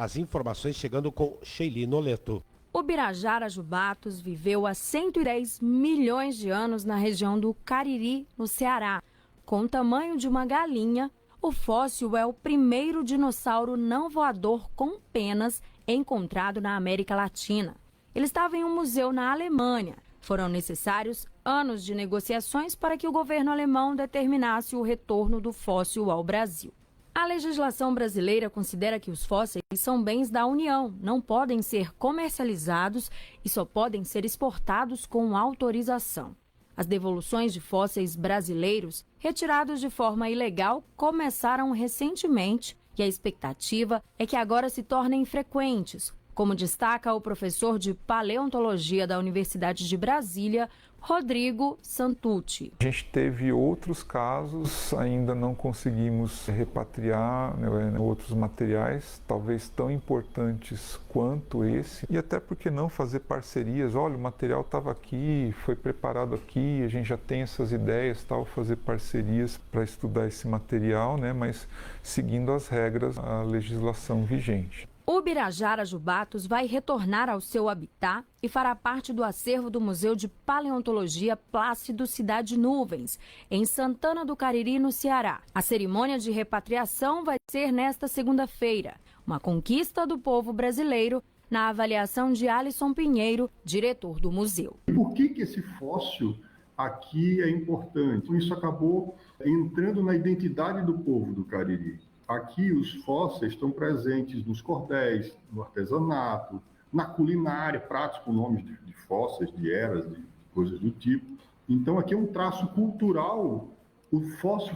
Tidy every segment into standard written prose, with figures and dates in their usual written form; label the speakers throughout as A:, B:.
A: As informações chegando com Sheili Noleto.
B: O Birajara jubatus viveu há 110 milhões de anos na região do Cariri, no Ceará. Com o tamanho de uma galinha, o fóssil é o primeiro dinossauro não voador com penas encontrado na América Latina. Ele estava em um museu na Alemanha. Foram necessários anos de negociações para que o governo alemão determinasse o retorno do fóssil ao Brasil. A legislação brasileira considera que os fósseis são bens da União, não podem ser comercializados e só podem ser exportados com autorização. As devoluções de fósseis brasileiros retirados de forma ilegal começaram recentemente e a expectativa é que agora se tornem frequentes, como destaca o professor de paleontologia da Universidade de Brasília, Rodrigo Santucci.
C: A gente teve outros casos, ainda não conseguimos repatriar outros materiais, talvez tão importantes quanto esse, e até porque não fazer parcerias, olha, o material estava aqui, foi preparado aqui, a gente já tem essas ideias, tal, fazer parcerias para estudar esse material, mas seguindo as regras, a legislação vigente.
B: O Birajara jubatus vai retornar ao seu habitat e fará parte do acervo do Museu de Paleontologia Plácido Cidade Nuvens, em Santana do Cariri, no Ceará. A cerimônia de repatriação vai ser nesta segunda-feira, uma conquista do povo brasileiro, na avaliação de Alisson Pinheiro, diretor do museu.
D: Por que esse fóssil aqui é importante? Isso acabou entrando na identidade do povo do Cariri. Aqui os fósseis estão presentes nos cordéis, no artesanato, na culinária, pratos com nomes de fósseis, de eras, de coisas do tipo. Então aqui é um traço cultural. O fóssil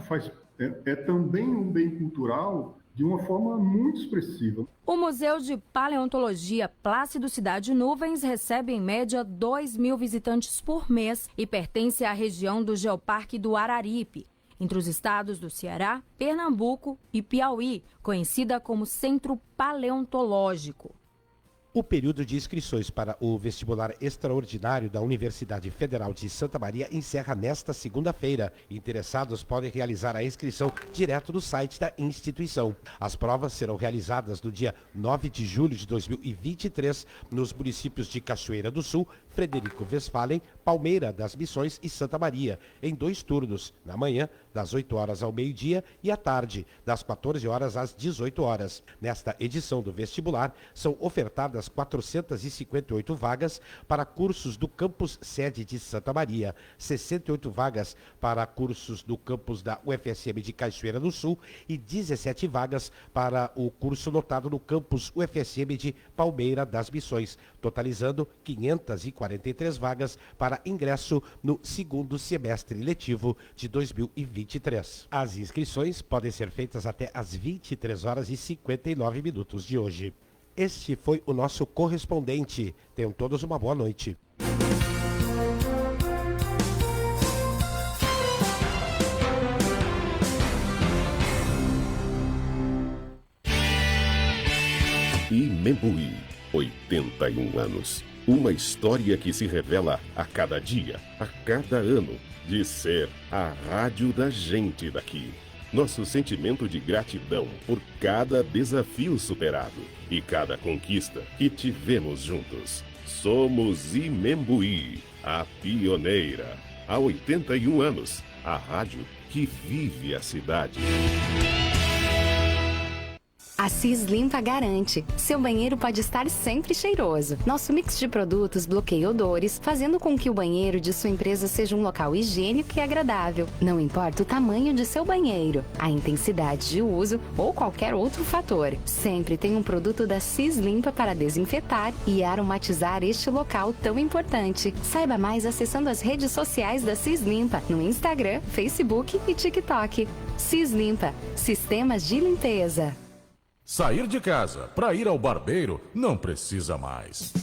D: é também um bem cultural de uma forma muito expressiva.
B: O Museu de Paleontologia Plácido Cidade Nuvens recebe em média 2.000 visitantes por mês e pertence à região do Geoparque do Araripe, entre os estados do Ceará, Pernambuco e Piauí, conhecida como Centro Paleontológico.
A: O período de inscrições para o vestibular extraordinário da Universidade Federal de Santa Maria encerra nesta segunda-feira. Interessados podem realizar a inscrição direto no site da instituição. As provas serão realizadas no dia 9 de julho de 2023 nos municípios de Cachoeira do Sul, Frederico Westphalen, Palmeira das Missões e Santa Maria, em 2 turnos, na manhã, das 8 horas ao meio-dia e à tarde, das 14 horas às 18 horas. Nesta edição do vestibular, são ofertadas 458 vagas para cursos do campus sede de Santa Maria, 68 vagas para cursos do campus da UFSM de Cachoeira do Sul e 17 vagas para o curso lotado no campus UFSM de Palmeira das Missões, totalizando 543 vagas para ingresso no segundo semestre letivo de 2023. As inscrições podem ser feitas até às 23 horas e 59 minutos de hoje. Este foi o nosso correspondente. Tenham todos uma boa noite.
E: Imembuí, 81 anos. Uma história que se revela a cada dia, a cada ano, de ser a rádio da gente daqui. Nosso sentimento de gratidão por cada desafio superado e cada conquista que tivemos juntos. Somos Imembuí, a pioneira. Há 81 anos, a rádio que vive a cidade.
F: A Cis Limpa garante, seu banheiro pode estar sempre cheiroso. Nosso mix de produtos bloqueia odores, fazendo com que o banheiro de sua empresa seja um local higiênico e agradável. Não importa o tamanho de seu banheiro, a intensidade de uso ou qualquer outro fator. Sempre tem um produto da Cis Limpa para desinfetar e aromatizar este local tão importante. Saiba mais acessando as redes sociais da Cis Limpa no Instagram, Facebook e TikTok. Cis Limpa, sistemas de limpeza.
G: Sair de casa para ir ao barbeiro não precisa mais.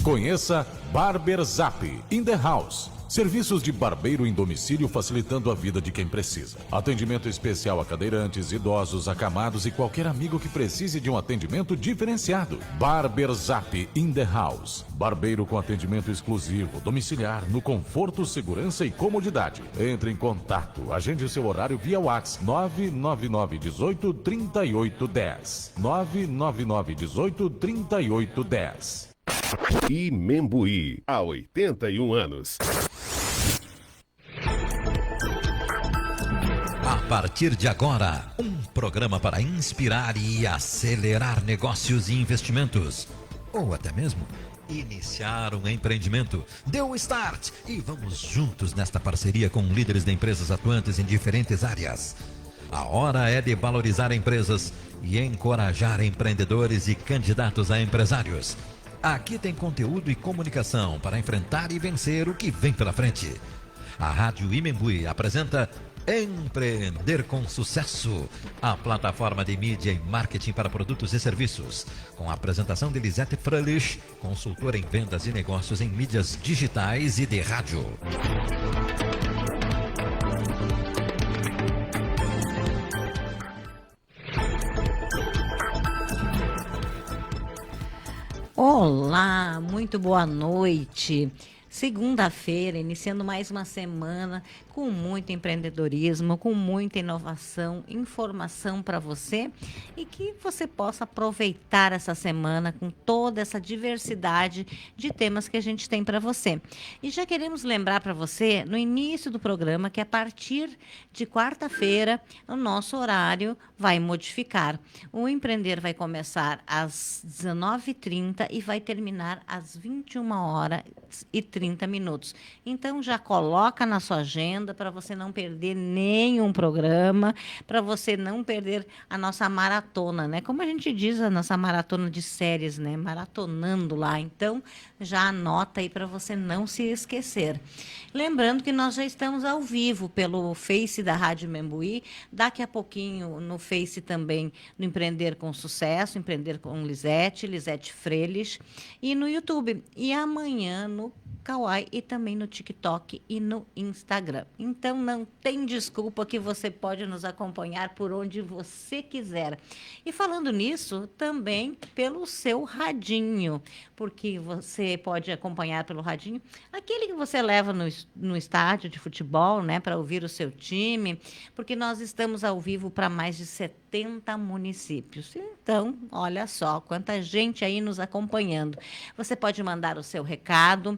G: Conheça Barber Zap in the House. Serviços de barbeiro em domicílio facilitando a vida de quem precisa. Atendimento especial a cadeirantes, idosos, acamados e qualquer amigo que precise de um atendimento diferenciado. Barber Zap in the House. Barbeiro com atendimento exclusivo, domiciliar, no conforto, segurança e comodidade. Entre em contato. Agende seu horário via WhatsApp 999 18 38 10. 999 18 38 10.
E: Imembuí, há 81 anos.
H: A partir de agora, um programa para inspirar e acelerar negócios e investimentos. Ou até mesmo iniciar um empreendimento. Dê o start e vamos juntos nesta parceria com líderes de empresas atuantes em diferentes áreas. A hora é de valorizar empresas e encorajar empreendedores e candidatos a empresários. Aqui tem conteúdo e comunicação para enfrentar e vencer o que vem pela frente. A Rádio Imembuí apresenta Empreender com Sucesso, a plataforma de mídia e marketing para produtos e serviços, com a apresentação de Lisete Fröhlich, consultora em vendas e negócios em mídias digitais e de rádio.
I: Olá, muito boa noite. Segunda-feira, iniciando mais uma semana com muito empreendedorismo, com muita inovação, informação para você e que você possa aproveitar essa semana com toda essa diversidade de temas que a gente tem para você. E já queremos lembrar para você, no início do programa, que a partir de quarta-feira, o nosso horário vai modificar. O Empreender vai começar às 19h30 e vai terminar às 21h30. Então, já coloca na sua agenda para você não perder nenhum programa, para você não perder a nossa maratona, né? Como a gente diz, a nossa maratona de séries, né? Maratonando lá. Então, já anota aí para você não se esquecer. Lembrando que nós já estamos ao vivo pelo Face da Rádio Imembuí, daqui a pouquinho no Face também no Empreender com Sucesso, Empreender com Lisete Fröhlich, e no YouTube. E amanhã no Kawaii e também no TikTok e no Instagram. Então, não tem desculpa que você pode nos acompanhar por onde você quiser. E falando nisso, também pelo seu radinho, porque você pode acompanhar pelo radinho aquele que você leva no estádio de futebol, né, para ouvir o seu time, porque nós estamos ao vivo para mais de 70 municípios. Então, olha só, quanta gente aí nos acompanhando. Você pode mandar o seu recado,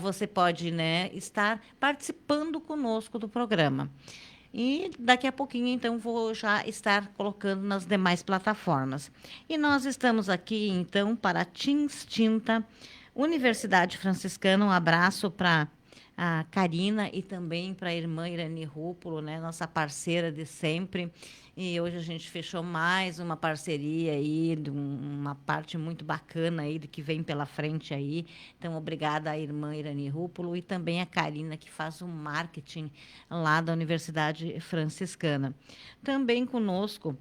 I: você pode, né, estar participando conosco do programa. E daqui a pouquinho, então, vou já estar colocando nas demais plataformas. E nós estamos aqui, então, para a Tins Tinta, Universidade Franciscana. Um abraço para a Karina e também para a irmã Irani Rúpulo, né, nossa parceira de sempre. E hoje a gente fechou mais uma parceria aí, uma parte muito bacana aí do que vem pela frente aí. Então, obrigada à irmã Irani Rúpulo e também a Karina, que faz o marketing lá da Universidade Franciscana. Também conosco,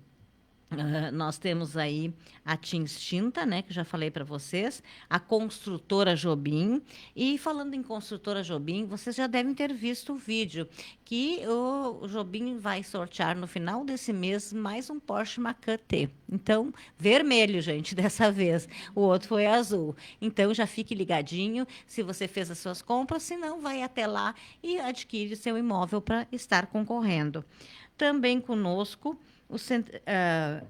I: nós temos aí a Tins Tinta, né, que já falei para vocês, a Construtora Jobim. E falando em Construtora Jobim, vocês já devem ter visto o vídeo que o Jobim vai sortear no final desse mês mais um Porsche Macan T. Então, vermelho, gente, dessa vez. O outro foi azul. Então, já fique ligadinho se você fez as suas compras, se não, vai até lá e adquire seu imóvel para estar concorrendo. Também conosco,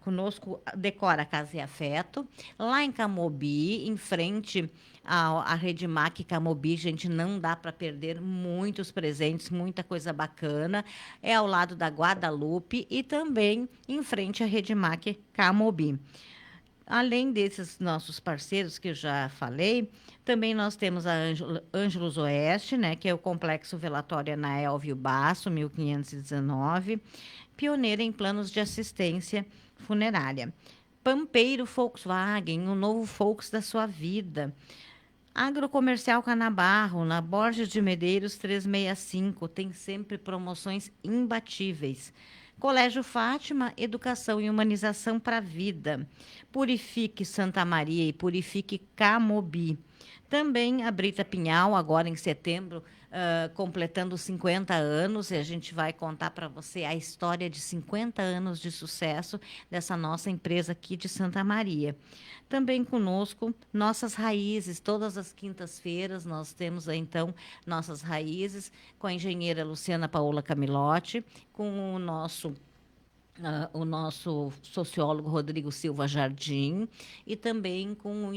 I: conosco Decora Casa e Afeto, lá em Camobi, em frente à Redmac Camobi. Gente, não dá para perder muitos presentes, muita coisa bacana. É ao lado da Guadalupe e também em frente à Redmac Camobi. Além desses nossos parceiros que eu já falei, também nós temos a Ângelos Oeste, né, que é o Complexo Velatório na Elvio Basso, 1519, pioneira em planos de assistência funerária. Pampeiro Volkswagen, o novo Volks da sua vida. Agrocomercial Canabarro, na Borges de Medeiros 365, tem sempre promoções imbatíveis. Colégio Fátima, Educação e Humanização para a Vida. Purifique Santa Maria e Purifique Camobi. Também a Brita Pinhal, agora em setembro, completando 50 anos, e a gente vai contar para você a história de 50 anos de sucesso dessa nossa empresa aqui de Santa Maria. Também conosco, Nossas Raízes, todas as quintas-feiras nós temos então Nossas Raízes, com a engenheira Luciana Paola Camilotti, com o nosso sociólogo Rodrigo Silva Jardim e também com o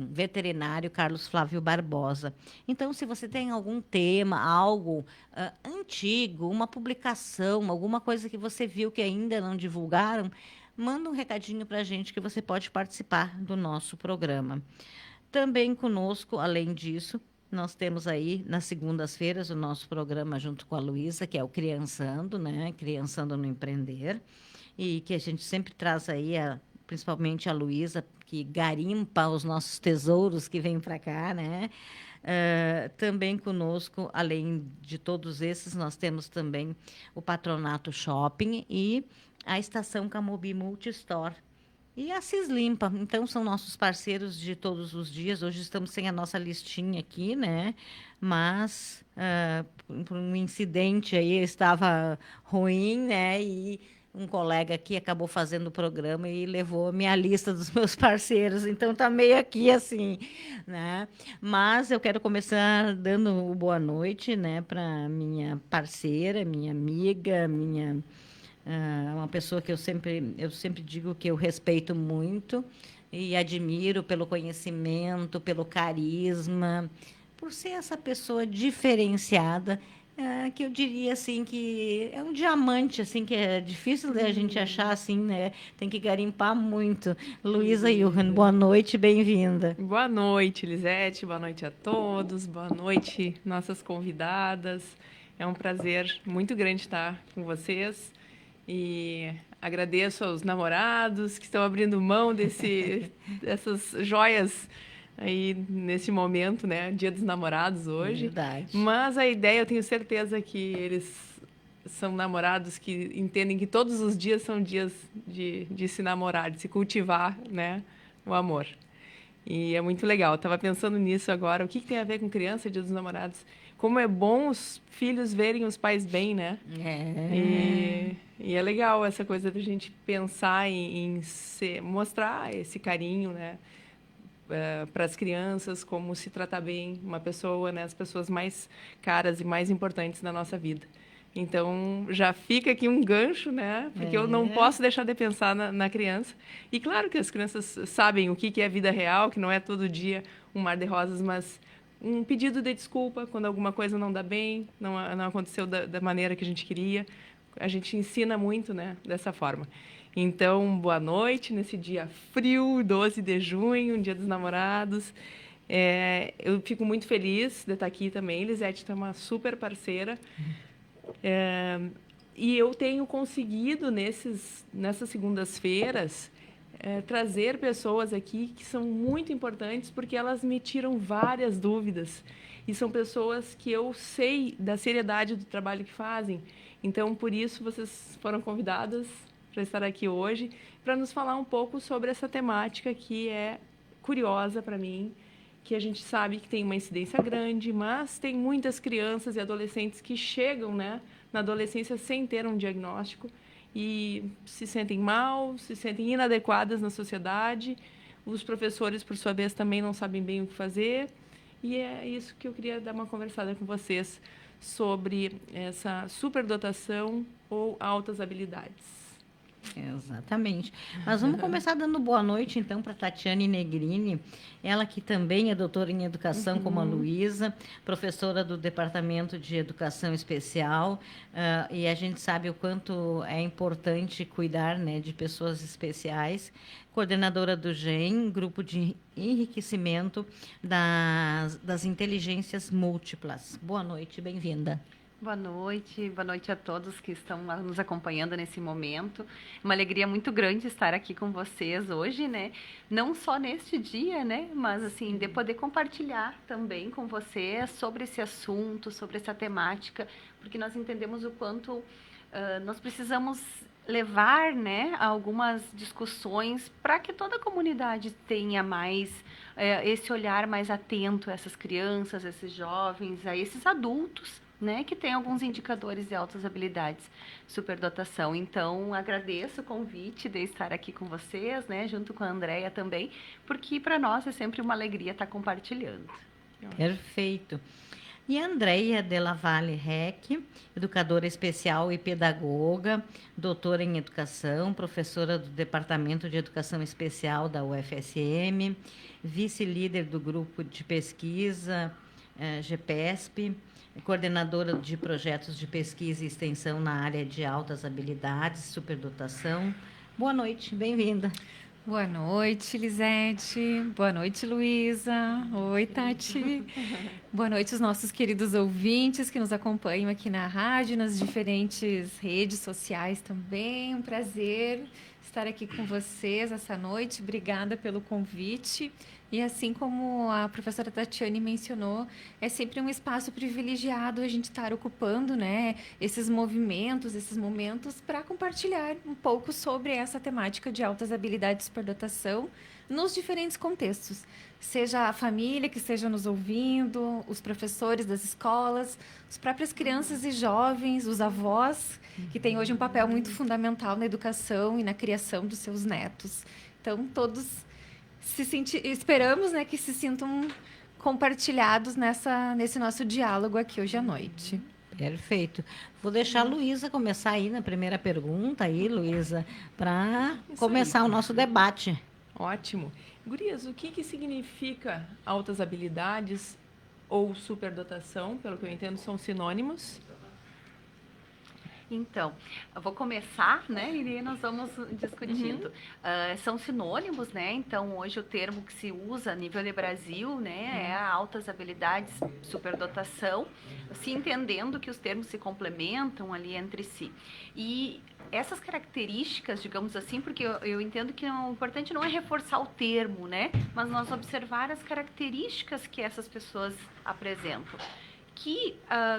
I: veterinário Carlos Flávio Barbosa. Então, se você tem algum tema, algo antigo, uma publicação, alguma coisa que você viu que ainda não divulgaram, manda um recadinho para a gente que você pode participar do nosso programa. Também conosco, além disso, nós temos aí, nas segundas-feiras, o nosso programa junto com a Luísa, que é o Criançando, né? Criançando no Empreender, e que a gente sempre traz aí, principalmente a Luísa, que garimpa os nossos tesouros que vêm para cá, né? Também conosco, além de todos esses, nós temos também o Patronato Shopping e a Estação Camobi Multistore. E a Cislimpa, então, são nossos parceiros de todos os dias. Hoje estamos sem a nossa listinha aqui, né? Mas, por um incidente aí, estava ruim, né? E um colega aqui acabou fazendo o programa e levou a minha lista dos meus parceiros. Então, está meio aqui assim, né? Mas eu quero começar dando boa noite, né? Para minha parceira, minha amiga, uma pessoa que eu sempre digo que eu respeito muito e admiro pelo conhecimento, pelo carisma, por ser essa pessoa diferenciada, que eu diria assim que é um diamante, assim, que é difícil da gente achar assim, né? Tem que garimpar muito. Luísa Johan, boa noite, bem-vinda.
J: Boa noite, Lisete, boa noite a todos, boa noite, nossas convidadas. É um prazer muito grande estar com vocês. E agradeço aos namorados que estão abrindo mão dessas joias aí nesse momento, né? Dia dos Namorados hoje.
I: Verdade.
J: Mas a ideia, eu tenho certeza que eles são namorados que entendem que todos os dias são dias de se namorar, de se cultivar, né? O amor. E é muito legal. Estava pensando nisso agora. O que tem a ver com criança, Dia dos Namorados? Como é bom os filhos verem os pais bem, né? E é legal essa coisa da gente pensar em mostrar esse carinho, né? Para as crianças, como se tratar bem uma pessoa, né? As pessoas mais caras e mais importantes da nossa vida. Então, já fica aqui um gancho, né? Porque eu não posso deixar de pensar na criança. E claro que as crianças sabem o que é vida real, que não é todo dia um mar de rosas, mas um pedido de desculpa quando alguma coisa não dá bem, não aconteceu da maneira que a gente queria. A gente ensina muito, né? Dessa forma. Então, boa noite nesse dia frio, 12 de junho, Dia dos Namorados. Eu fico muito feliz de estar aqui também. Lisete é uma super parceira. E eu tenho conseguido, nessas segundas-feiras, trazer pessoas aqui que são muito importantes porque elas me tiram várias dúvidas. E são pessoas que eu sei da seriedade do trabalho que fazem. Então, por isso, vocês foram convidadas para estar aqui hoje, para nos falar um pouco sobre essa temática que é curiosa para mim, que a gente sabe que tem uma incidência grande, mas tem muitas crianças e adolescentes que chegam, né, na adolescência sem ter um diagnóstico e se sentem mal, se sentem inadequadas na sociedade. Os professores, por sua vez, também não sabem bem o que fazer. E é isso que eu queria dar uma conversada com vocês sobre essa superdotação ou altas habilidades.
I: Exatamente. Mas vamos começar dando boa noite, então, para Tatiane Negrini, ela que também é doutora em educação, como a Luísa, professora do Departamento de Educação Especial, e a gente sabe o quanto é importante cuidar, né, de pessoas especiais, coordenadora do GEM, Grupo de Enriquecimento das Inteligências Múltiplas. Boa noite, bem-vinda.
K: Boa noite a todos que estão nos acompanhando nesse momento. Uma alegria muito grande estar aqui com vocês hoje, né? Não só neste dia, né? Mas, assim, de poder compartilhar também com vocês sobre esse assunto, sobre essa temática, porque nós entendemos o quanto nós precisamos levar, né, algumas discussões para que toda a comunidade tenha mais esse olhar mais atento a essas crianças, a esses jovens, a esses adultos, né, que tem alguns indicadores de altas habilidades, superdotação. Então, agradeço o convite de estar aqui com vocês, né, junto com a Andréia também, porque para nós é sempre uma alegria estar compartilhando.
I: Perfeito. E a Andréia Della Valle Reck, educadora especial e pedagoga, doutora em educação, professora do Departamento de Educação Especial da UFSM, vice-líder do grupo de pesquisa GPESP, coordenadora de projetos de pesquisa e extensão na área de altas habilidades, superdotação. Boa noite, bem-vinda.
L: Boa noite, Lisete. Boa noite, Luísa. Oi, Tati. Boa noite, os nossos queridos ouvintes que nos acompanham aqui na rádio, nas diferentes redes sociais também. Um prazer estar aqui com vocês essa noite. Obrigada pelo convite. E assim como a professora Tatiane mencionou, é sempre um espaço privilegiado a gente estar ocupando, né, esses movimentos, esses momentos para compartilhar um pouco sobre essa temática de altas habilidades de superdotação nos diferentes contextos. Seja a família que esteja nos ouvindo, os professores das escolas, as próprias crianças e jovens, os avós, que têm hoje um papel muito fundamental na educação e na criação dos seus netos. Então, todos esperamos, né, que se sintam compartilhados nesse nosso diálogo aqui hoje à noite.
I: Perfeito. Vou deixar a Luísa começar aí na primeira pergunta, aí, Luísa, para começar o nosso debate.
J: Ótimo. Gurias, o que significa altas habilidades ou superdotação? Pelo que eu entendo, são sinônimos.
K: Então, eu vou começar, né, e nós vamos discutindo. São sinônimos, né? Então, hoje o termo que se usa a nível de Brasil, né, é altas habilidades, superdotação, se entendendo que os termos se complementam ali entre si. E essas características, digamos assim, porque eu entendo que o importante não é reforçar o termo, né, mas nós observar as características que essas pessoas apresentam, que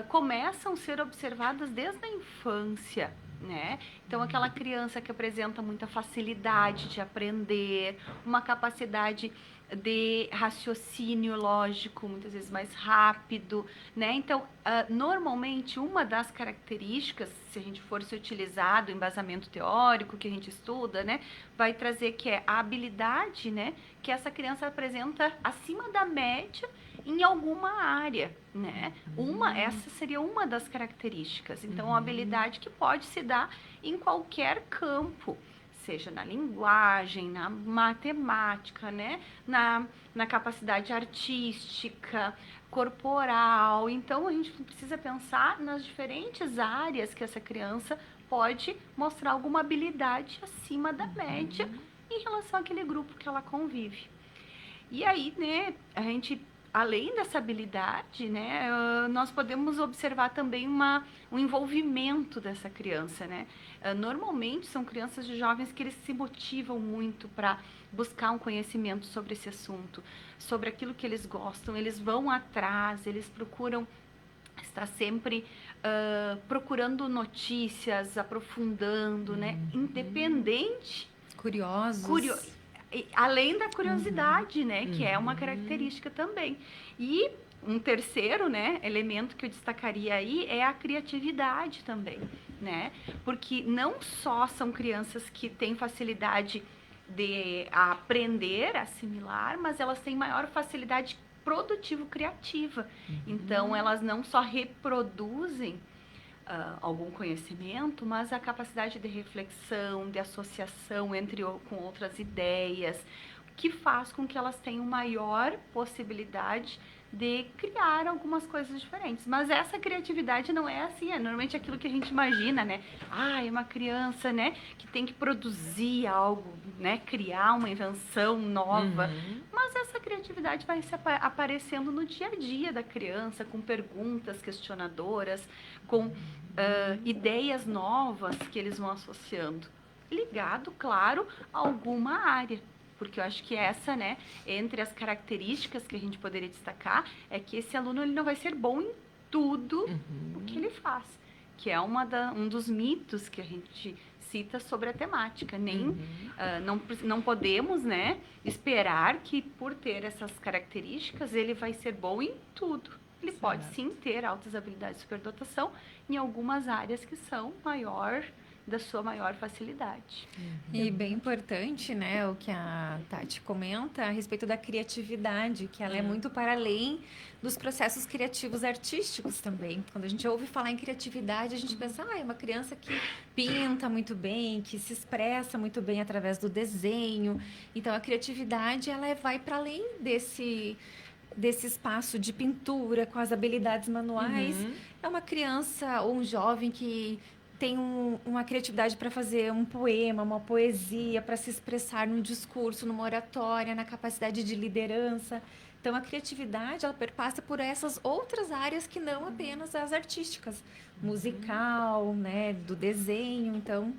K: começam a ser observadas desde a infância, né? Então, aquela criança que apresenta muita facilidade de aprender, uma capacidade de raciocínio lógico, muitas vezes mais rápido, né? Então, normalmente, uma das características, se a gente for se utilizar do embasamento teórico que a gente estuda, né, vai trazer que é a habilidade, né, que essa criança apresenta acima da média em alguma área, né? Essa seria uma das características. Então, uma habilidade que pode se dar em qualquer campo, seja na linguagem, na matemática, né? Na capacidade artística, corporal. Então, a gente precisa pensar nas diferentes áreas que essa criança pode mostrar alguma habilidade acima da média em relação àquele grupo que ela convive. E aí, né, a gente, além dessa habilidade, né, nós podemos observar também um envolvimento dessa criança, né? Normalmente são crianças e jovens que eles se motivam muito para buscar um conhecimento sobre esse assunto, sobre aquilo que eles gostam, eles vão atrás, eles procuram estar sempre procurando notícias, aprofundando, né? Independente.
L: Curiosos.
K: Além da curiosidade, né, que é uma característica também. E um terceiro, né, elemento que eu destacaria aí é a criatividade também, né? Porque não só são crianças que têm facilidade de aprender, assimilar, mas elas têm maior facilidade produtivo-criativa. Então, elas não só reproduzem algum conhecimento, mas a capacidade de reflexão, de associação com outras ideias, que faz com que elas tenham maior possibilidade de criar algumas coisas diferentes. Mas essa criatividade não é assim, é normalmente aquilo que a gente imagina, né? É uma criança, né, que tem que produzir algo, né, criar uma invenção nova. Mas essa criatividade vai se aparecendo no dia a dia da criança, com perguntas questionadoras, com ideias novas que eles vão associando, ligado, claro, a alguma área. Porque eu acho que essa, né, entre as características que a gente poderia destacar, é que esse aluno ele não vai ser bom em tudo o que ele faz. que é um dos mitos que a gente cita sobre a temática. Não podemos, né, esperar que, por ter essas características, ele vai ser bom em tudo. Ele pode sim ter altas habilidades de superdotação em algumas áreas que são da sua maior facilidade.
L: E bem importante, né, o que a Tati comenta a respeito da criatividade, que ela é muito para além dos processos criativos artísticos também. Quando a gente ouve falar em criatividade, a gente pensa, é uma criança que pinta muito bem, que se expressa muito bem através do desenho. Então, a criatividade, ela vai para além desse espaço de pintura, com as habilidades manuais. É uma criança ou um jovem que tem uma criatividade para fazer um poema, uma poesia, para se expressar num discurso, numa oratória, na capacidade de liderança. Então, a criatividade, ela perpassa por essas outras áreas que não apenas as artísticas. Musical, né, do desenho. Então,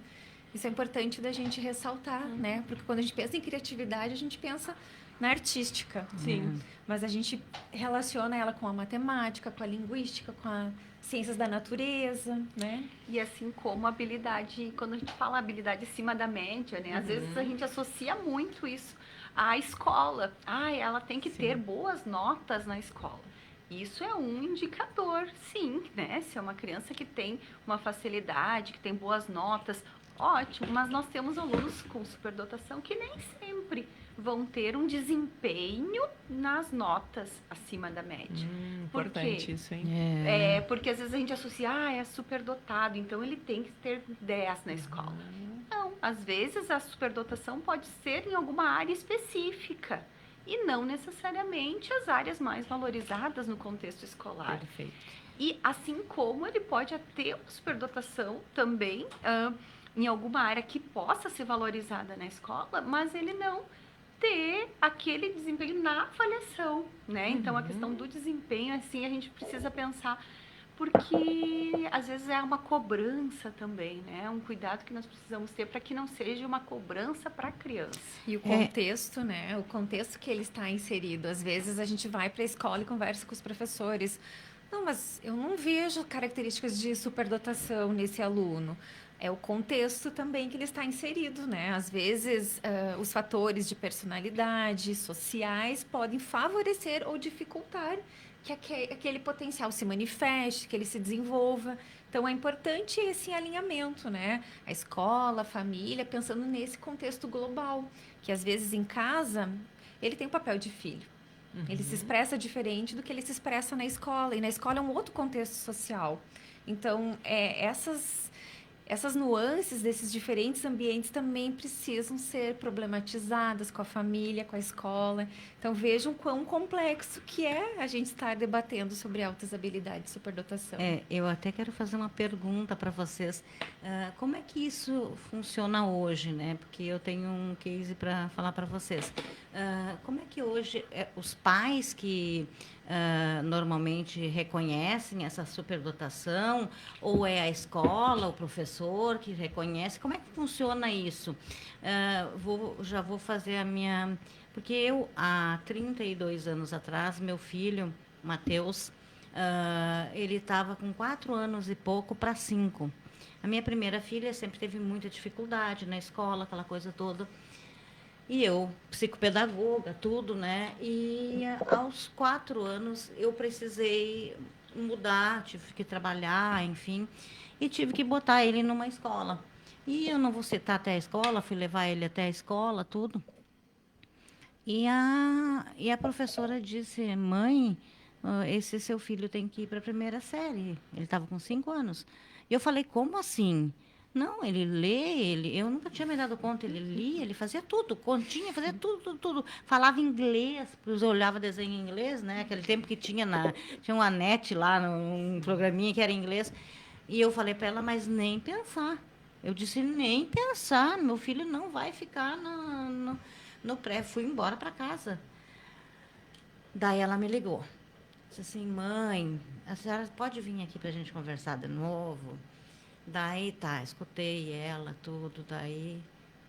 L: isso é importante da gente ressaltar, né? Porque quando a gente pensa em criatividade, a gente pensa na artística.
J: Sim.
L: Mas a gente relaciona ela com a matemática, com a linguística, com a ciências da natureza, né?
K: E assim como a habilidade, quando a gente fala habilidade acima da média, né? Às vezes a gente associa muito isso à escola. Ela tem que ter boas notas na escola. Isso é um indicador, sim, né? Se é uma criança que tem uma facilidade, que tem boas notas, ótimo. Mas nós temos alunos com superdotação que nem sempre vão ter um desempenho nas notas acima da média.
J: Importante isso, hein?
K: Porque às vezes a gente associa, é superdotado, então ele tem que ter 10 na escola. Não, às vezes a superdotação pode ser em alguma área específica e não necessariamente as áreas mais valorizadas no contexto escolar.
J: Perfeito.
K: E assim como ele pode ter uma superdotação também em alguma área que possa ser valorizada na escola, mas ele não ter aquele desempenho na avaliação, né? Então, a questão do desempenho, assim, a gente precisa pensar, porque às vezes é uma cobrança também, né? Um cuidado que nós precisamos ter para que não seja uma cobrança para a criança.
L: E o contexto, né? O contexto que ele está inserido. Às vezes, a gente vai para a escola e conversa com os professores. Não, mas eu não vejo características de superdotação nesse aluno. É o contexto também que ele está inserido, né? Às vezes, os fatores de personalidade, sociais, podem favorecer ou dificultar que aquele potencial se manifeste, que ele se desenvolva. Então, é importante esse alinhamento, né? A escola, a família, pensando nesse contexto global, que às vezes em casa, ele tem o papel de filho. Ele se expressa diferente do que ele se expressa na escola. E na escola é um outro contexto social. Então, essas nuances desses diferentes ambientes também precisam ser problematizadas com a família, com a escola. Então, vejam quão complexo que é a gente estar debatendo sobre altas habilidades de superdotação.
I: Eu até quero fazer uma pergunta para vocês. Como é que isso funciona hoje, né? Porque eu tenho um case para falar para vocês. Como é que hoje os pais que normalmente reconhecem essa superdotação, ou é a escola, o professor que reconhece? Como é que funciona isso? Já vou fazer a minha... Porque eu, há 32 anos atrás, meu filho, Matheus, ele estava com 4 anos e pouco para 5. A minha primeira filha sempre teve muita dificuldade na escola, aquela coisa toda. E eu, psicopedagoga, tudo, né? E aos 4 anos eu precisei mudar, tive que trabalhar, enfim, e tive que botar ele numa escola. E eu não vou citar até a escola, fui levar ele até a escola, tudo. E a professora disse: mãe, esse seu filho tem que ir para a primeira série. Ele estava com 5 anos. E eu falei: como assim? Não, ele lê, eu nunca tinha me dado conta, ele lia, ele fazia tudo, continha, fazia tudo. Falava inglês, eu olhava desenho em inglês, né? Aquele tempo que tinha uma net lá, um programinha que era em inglês. E eu falei para ela: mas nem pensar. Eu disse: nem pensar, meu filho não vai ficar no pré. Fui embora para casa. Daí ela me ligou. Disse assim: mãe, a senhora pode vir aqui para a gente conversar de novo? Daí, escutei ela, tudo, daí,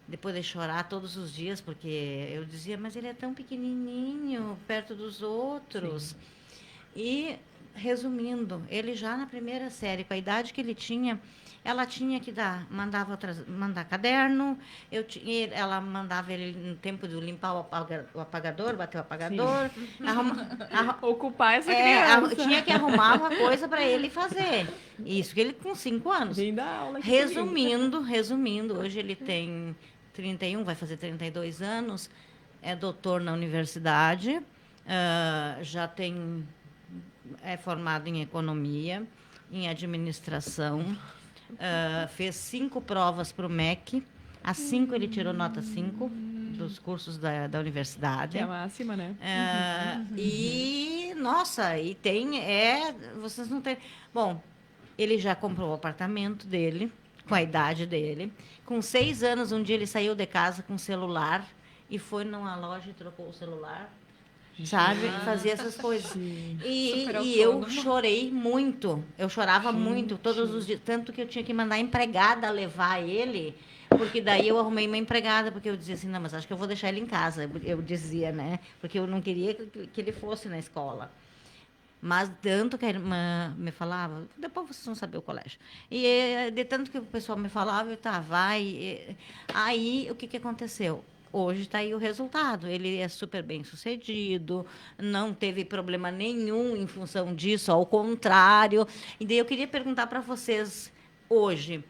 I: depois de chorar todos os dias, porque eu dizia: mas ele é tão pequenininho, perto dos outros. Sim. E resumindo, ele já na primeira série, com a idade que ele tinha, ela tinha que mandar caderno, ela mandava ele no tempo de limpar o apagador, bater o apagador,
J: ocupar essa criança.
I: Tinha que arrumar uma coisa para ele fazer. Isso que ele com 5 anos.
J: Vem dar aula aqui
I: Resumindo, hoje ele tem 31, vai fazer 32 anos, é doutor na universidade, já é formado em economia, em administração, fez 5 provas para o MEC, as 5 ele tirou nota 5 dos cursos da universidade.
J: Que é a máxima, né?
I: E, nossa, e vocês não têm... Bom, ele já comprou o apartamento dele, com a idade dele. Com 6 anos, um dia ele saiu de casa com o celular e foi numa loja e trocou o celular. Sabe? Fazia essas coisas. E eu chorei muito. Eu chorava muito todos os dias. Tanto que eu tinha que mandar a empregada levar ele, porque daí eu arrumei uma empregada, porque eu dizia assim, não, mas acho que eu vou deixar ele em casa. Eu dizia, né? Porque eu não queria que ele fosse na escola. Mas tanto que a irmã me falava, depois vocês vão saber o colégio. E de tanto que o pessoal me falava, vai. Aí, o que aconteceu? Hoje está aí o resultado. Ele é super bem sucedido, não teve problema nenhum em função disso, ao contrário. E daí eu queria perguntar para vocês hoje,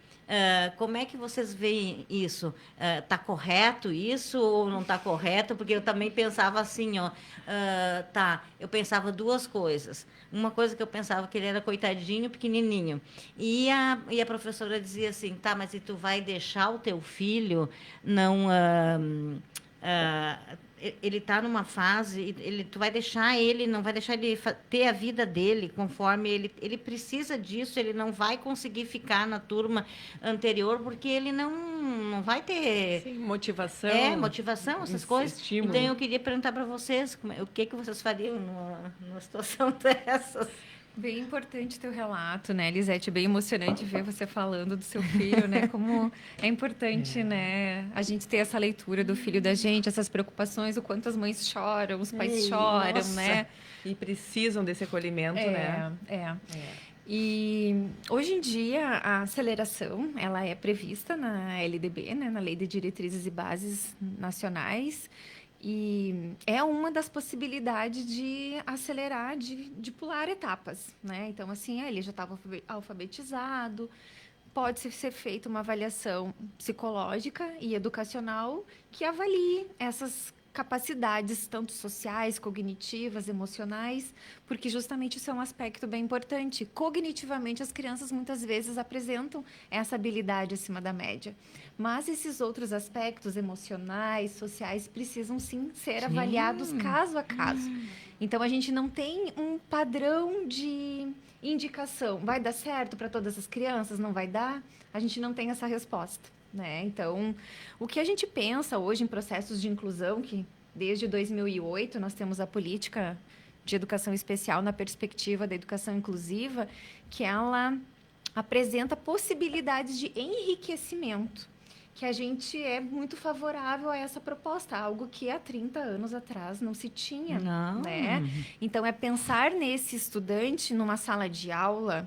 I: como é que vocês veem isso? Está correto isso ou não está correto? Porque eu também pensava assim, eu pensava 2 coisas. Uma coisa que eu pensava que ele era coitadinho, pequenininho. E a professora dizia assim, mas e tu vai deixar o teu filho não... ele está numa fase, tu vai deixar ele, não vai deixar ele ter a vida dele conforme ele precisa disso, ele não vai conseguir ficar na turma anterior, porque ele não vai ter...
J: Sim, motivação.
I: Motivação, essas coisas.
J: Estímulo.
I: Então, eu queria perguntar para vocês, o que vocês fariam numa situação dessas?
L: Bem importante teu relato, né, Lisete? Bem emocionante ver você falando do seu filho, né? Como é importante, né, a gente ter essa leitura do filho da gente, essas preocupações, o quanto as mães choram, os pais choram, nossa, né?
J: E precisam desse acolhimento, né?
L: E hoje em dia a aceleração, ela é prevista na LDB, né, na Lei de Diretrizes e Bases Nacionais. E é uma das possibilidades de acelerar, de pular etapas, né? Então, assim, ele já estava alfabetizado, pode ser feita uma avaliação psicológica e educacional que avalie essas capacidades, tanto sociais, cognitivas, emocionais, porque justamente isso é um aspecto bem importante. Cognitivamente, as crianças muitas vezes apresentam essa habilidade acima da média. Mas esses outros aspectos emocionais, sociais, precisam sim ser avaliados caso a caso. Então, a gente não tem um padrão de indicação. Vai dar certo para todas as crianças? Não vai dar? A gente não tem essa resposta, né? Então, o que a gente pensa hoje em processos de inclusão, que desde 2008 nós temos a política de educação especial na perspectiva da educação inclusiva, que ela apresenta possibilidades de enriquecimento, que a gente é muito favorável a essa proposta, algo que há 30 anos atrás não se tinha, né? Então, é pensar nesse estudante numa sala de aula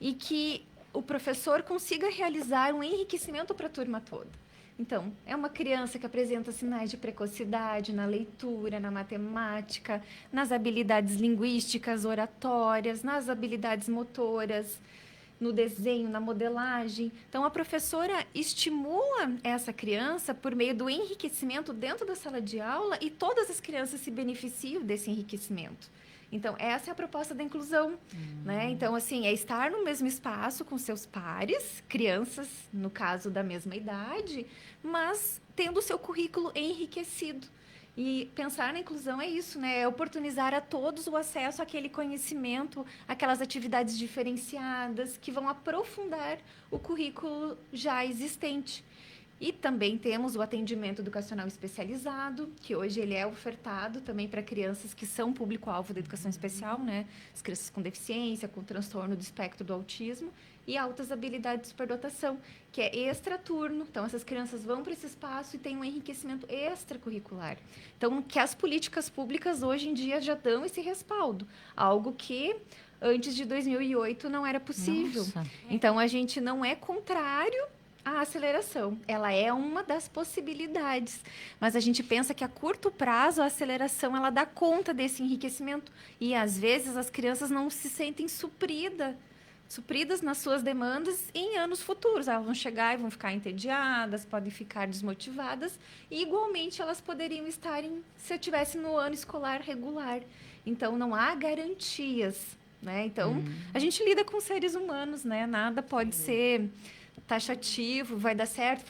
L: e que o professor consiga realizar um enriquecimento para a turma toda. Então, é uma criança que apresenta sinais de precocidade na leitura, na matemática, nas habilidades linguísticas, oratórias, nas habilidades motoras, no desenho, na modelagem. Então, a professora estimula essa criança por meio do enriquecimento dentro da sala de aula e todas as crianças se beneficiam desse enriquecimento. Então, essa é a proposta da inclusão, né? Então, assim, é estar no mesmo espaço com seus pares, crianças, no caso, da mesma idade, mas tendo o seu currículo enriquecido. E pensar na inclusão é isso, né? É oportunizar a todos o acesso àquele conhecimento, aquelas atividades diferenciadas que vão aprofundar o currículo já existente. E também temos o atendimento educacional especializado, que hoje ele é ofertado também para crianças que são público-alvo da educação especial, né? As crianças com deficiência, com transtorno do espectro do autismo e altas habilidades de superdotação, que é extraturno. Então, essas crianças vão para esse espaço e têm um enriquecimento extracurricular. Então, que as políticas públicas hoje em dia já dão esse respaldo, algo que antes de 2008 não era possível.
I: Nossa.
L: Então, a gente não é contrário à aceleração. Ela é uma das possibilidades. Mas a gente pensa que a curto prazo, a aceleração, ela dá conta desse enriquecimento. E, às vezes, as crianças não se sentem supridas nas suas demandas em anos futuros. Elas vão chegar e vão ficar entediadas, podem ficar desmotivadas. E, igualmente, elas poderiam estar se eu estivesse no ano escolar regular. Então, não há garantias, né? Então, a gente lida com seres humanos, né? Nada pode ser taxativo, vai dar certo,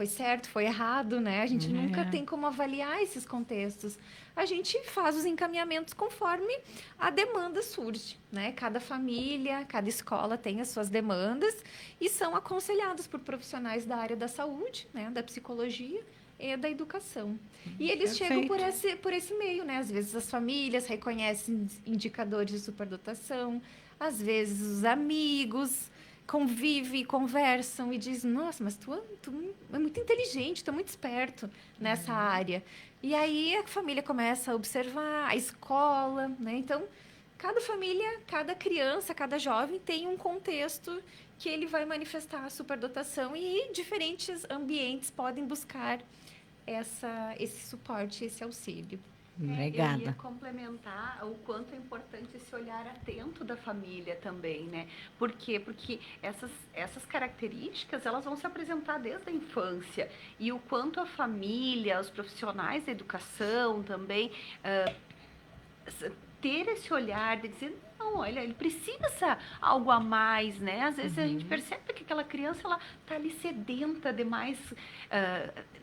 L: foi errado, né? A gente nunca tem como avaliar esses contextos. A gente faz os encaminhamentos conforme a demanda surge, né? Cada família, cada escola tem as suas demandas e são aconselhados por profissionais da área da saúde, né? Da psicologia e da educação. E eles chegam por esse meio, né? Às vezes as famílias reconhecem indicadores de superdotação, às vezes os amigos convivem, conversam e dizem, nossa, mas tu é muito inteligente, tu é muito esperto nessa área. E aí a família começa a observar, a escola, né? Então, cada família, cada criança, cada jovem tem um contexto que ele vai manifestar a superdotação e diferentes ambientes podem buscar esse suporte, esse auxílio.
I: Obrigada.
K: Eu ia complementar o quanto é importante esse olhar atento da família também, né? Por quê? Porque essas características, elas vão se apresentar desde a infância. E o quanto a família, os profissionais da educação também, ter esse olhar de dizer, não, olha, ele precisa algo a mais, né? Às vezes a gente percebe que aquela criança, ela tá ali sedenta demais,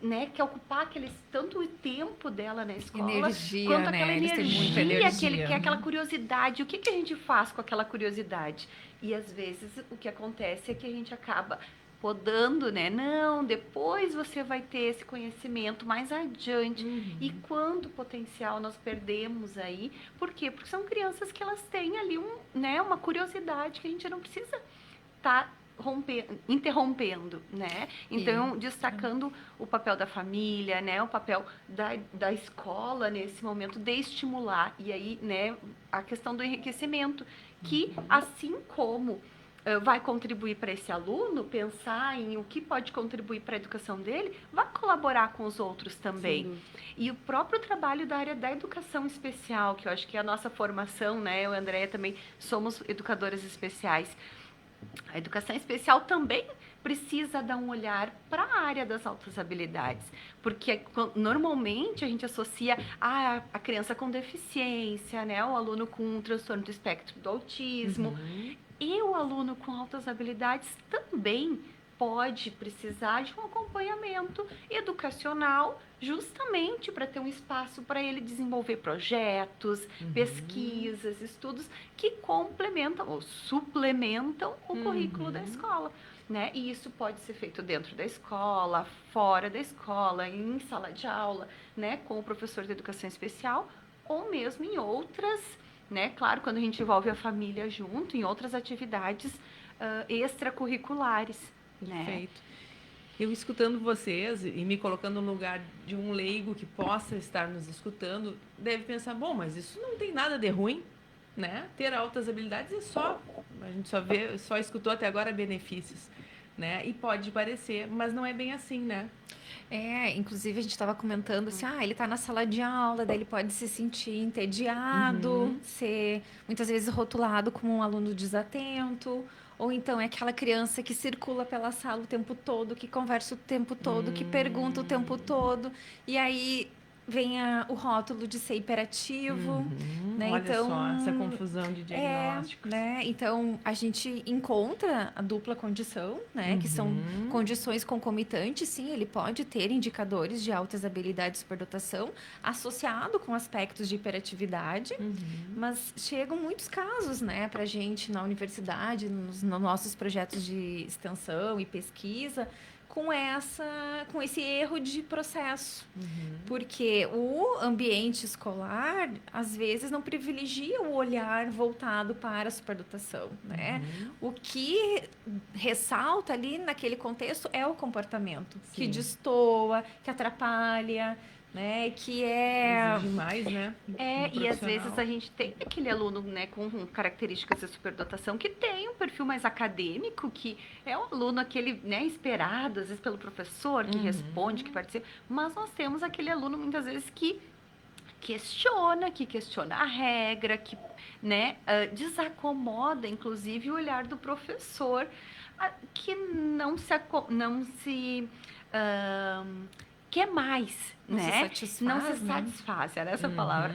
K: né? Quer ocupar tanto o tempo dela na escola,
L: energia,
K: quanto
L: né?
K: aquela
L: Eles têm muita energia.
K: aquela curiosidade. O que a gente faz com aquela curiosidade? E às vezes o que acontece é que a gente acaba podando, né? Não, depois você vai ter esse conhecimento mais adiante. E quanto potencial nós perdemos aí? Por quê? Porque são crianças que elas têm ali uma curiosidade que a gente não precisa estar interrompendo, né? Então, destacando o papel da família, né? O papel da escola nesse momento de estimular. E aí, né? A questão do enriquecimento, que assim como vai contribuir para esse aluno, pensar em o que pode contribuir para a educação dele, vai colaborar com os outros também. Sim. E o próprio trabalho da área da educação especial, que eu acho que é a nossa formação, né? Eu e a Andréia também somos educadoras especiais. A educação especial também precisa dar um olhar para a área das altas habilidades, porque normalmente a gente associa a criança com deficiência, né? O aluno com um transtorno do espectro do autismo. E o aluno com altas habilidades também pode precisar de um acompanhamento educacional, justamente para ter um espaço para ele desenvolver projetos, pesquisas, estudos que complementam ou suplementam o currículo da escola, né? E isso pode ser feito dentro da escola, fora da escola, em sala de aula, né? Com o professor de educação especial ou mesmo em outras, né? Claro, quando a gente envolve a família junto, em outras atividades extracurriculares.
J: Perfeito. Né? Eu escutando vocês e me colocando no lugar de um leigo que possa estar nos escutando, deve pensar, bom, mas isso não tem nada de ruim, né? Ter altas habilidades a gente só escutou até agora benefícios, né? E pode parecer, mas não é bem assim, né?
L: Inclusive a gente estava comentando assim, ele está na sala de aula, daí ele pode se sentir entediado, ser muitas vezes rotulado como um aluno desatento, ou então é aquela criança que circula pela sala o tempo todo, que conversa o tempo todo, que pergunta o tempo todo, e aí vem o rótulo de ser hiperativo, né?
J: Olha
L: então,
J: só, essa confusão de diagnósticos.
L: Né? Então, a gente encontra a dupla condição, né? Que são condições concomitantes, sim, ele pode ter indicadores de altas habilidades de superdotação associado com aspectos de hiperatividade, mas chegam muitos casos, né, pra gente na universidade, nos nossos projetos de extensão e pesquisa, com esse erro de processo. Porque o ambiente escolar, às vezes, não privilegia o olhar voltado para a superdotação, né? O que ressalta ali naquele contexto é o comportamento, que destoa, que atrapalha, né? Que é...
J: Exige mais, né?
K: E às vezes a gente tem aquele aluno, né, com características de superdotação que tem um perfil mais acadêmico, que é o aluno aquele, né, esperado, às vezes pelo professor, que responde, que participa, mas nós temos aquele aluno muitas vezes que questiona a regra, que, né, desacomoda, inclusive, o olhar do professor, que não se quer mais, né? Não se satisfaz, era essa palavra,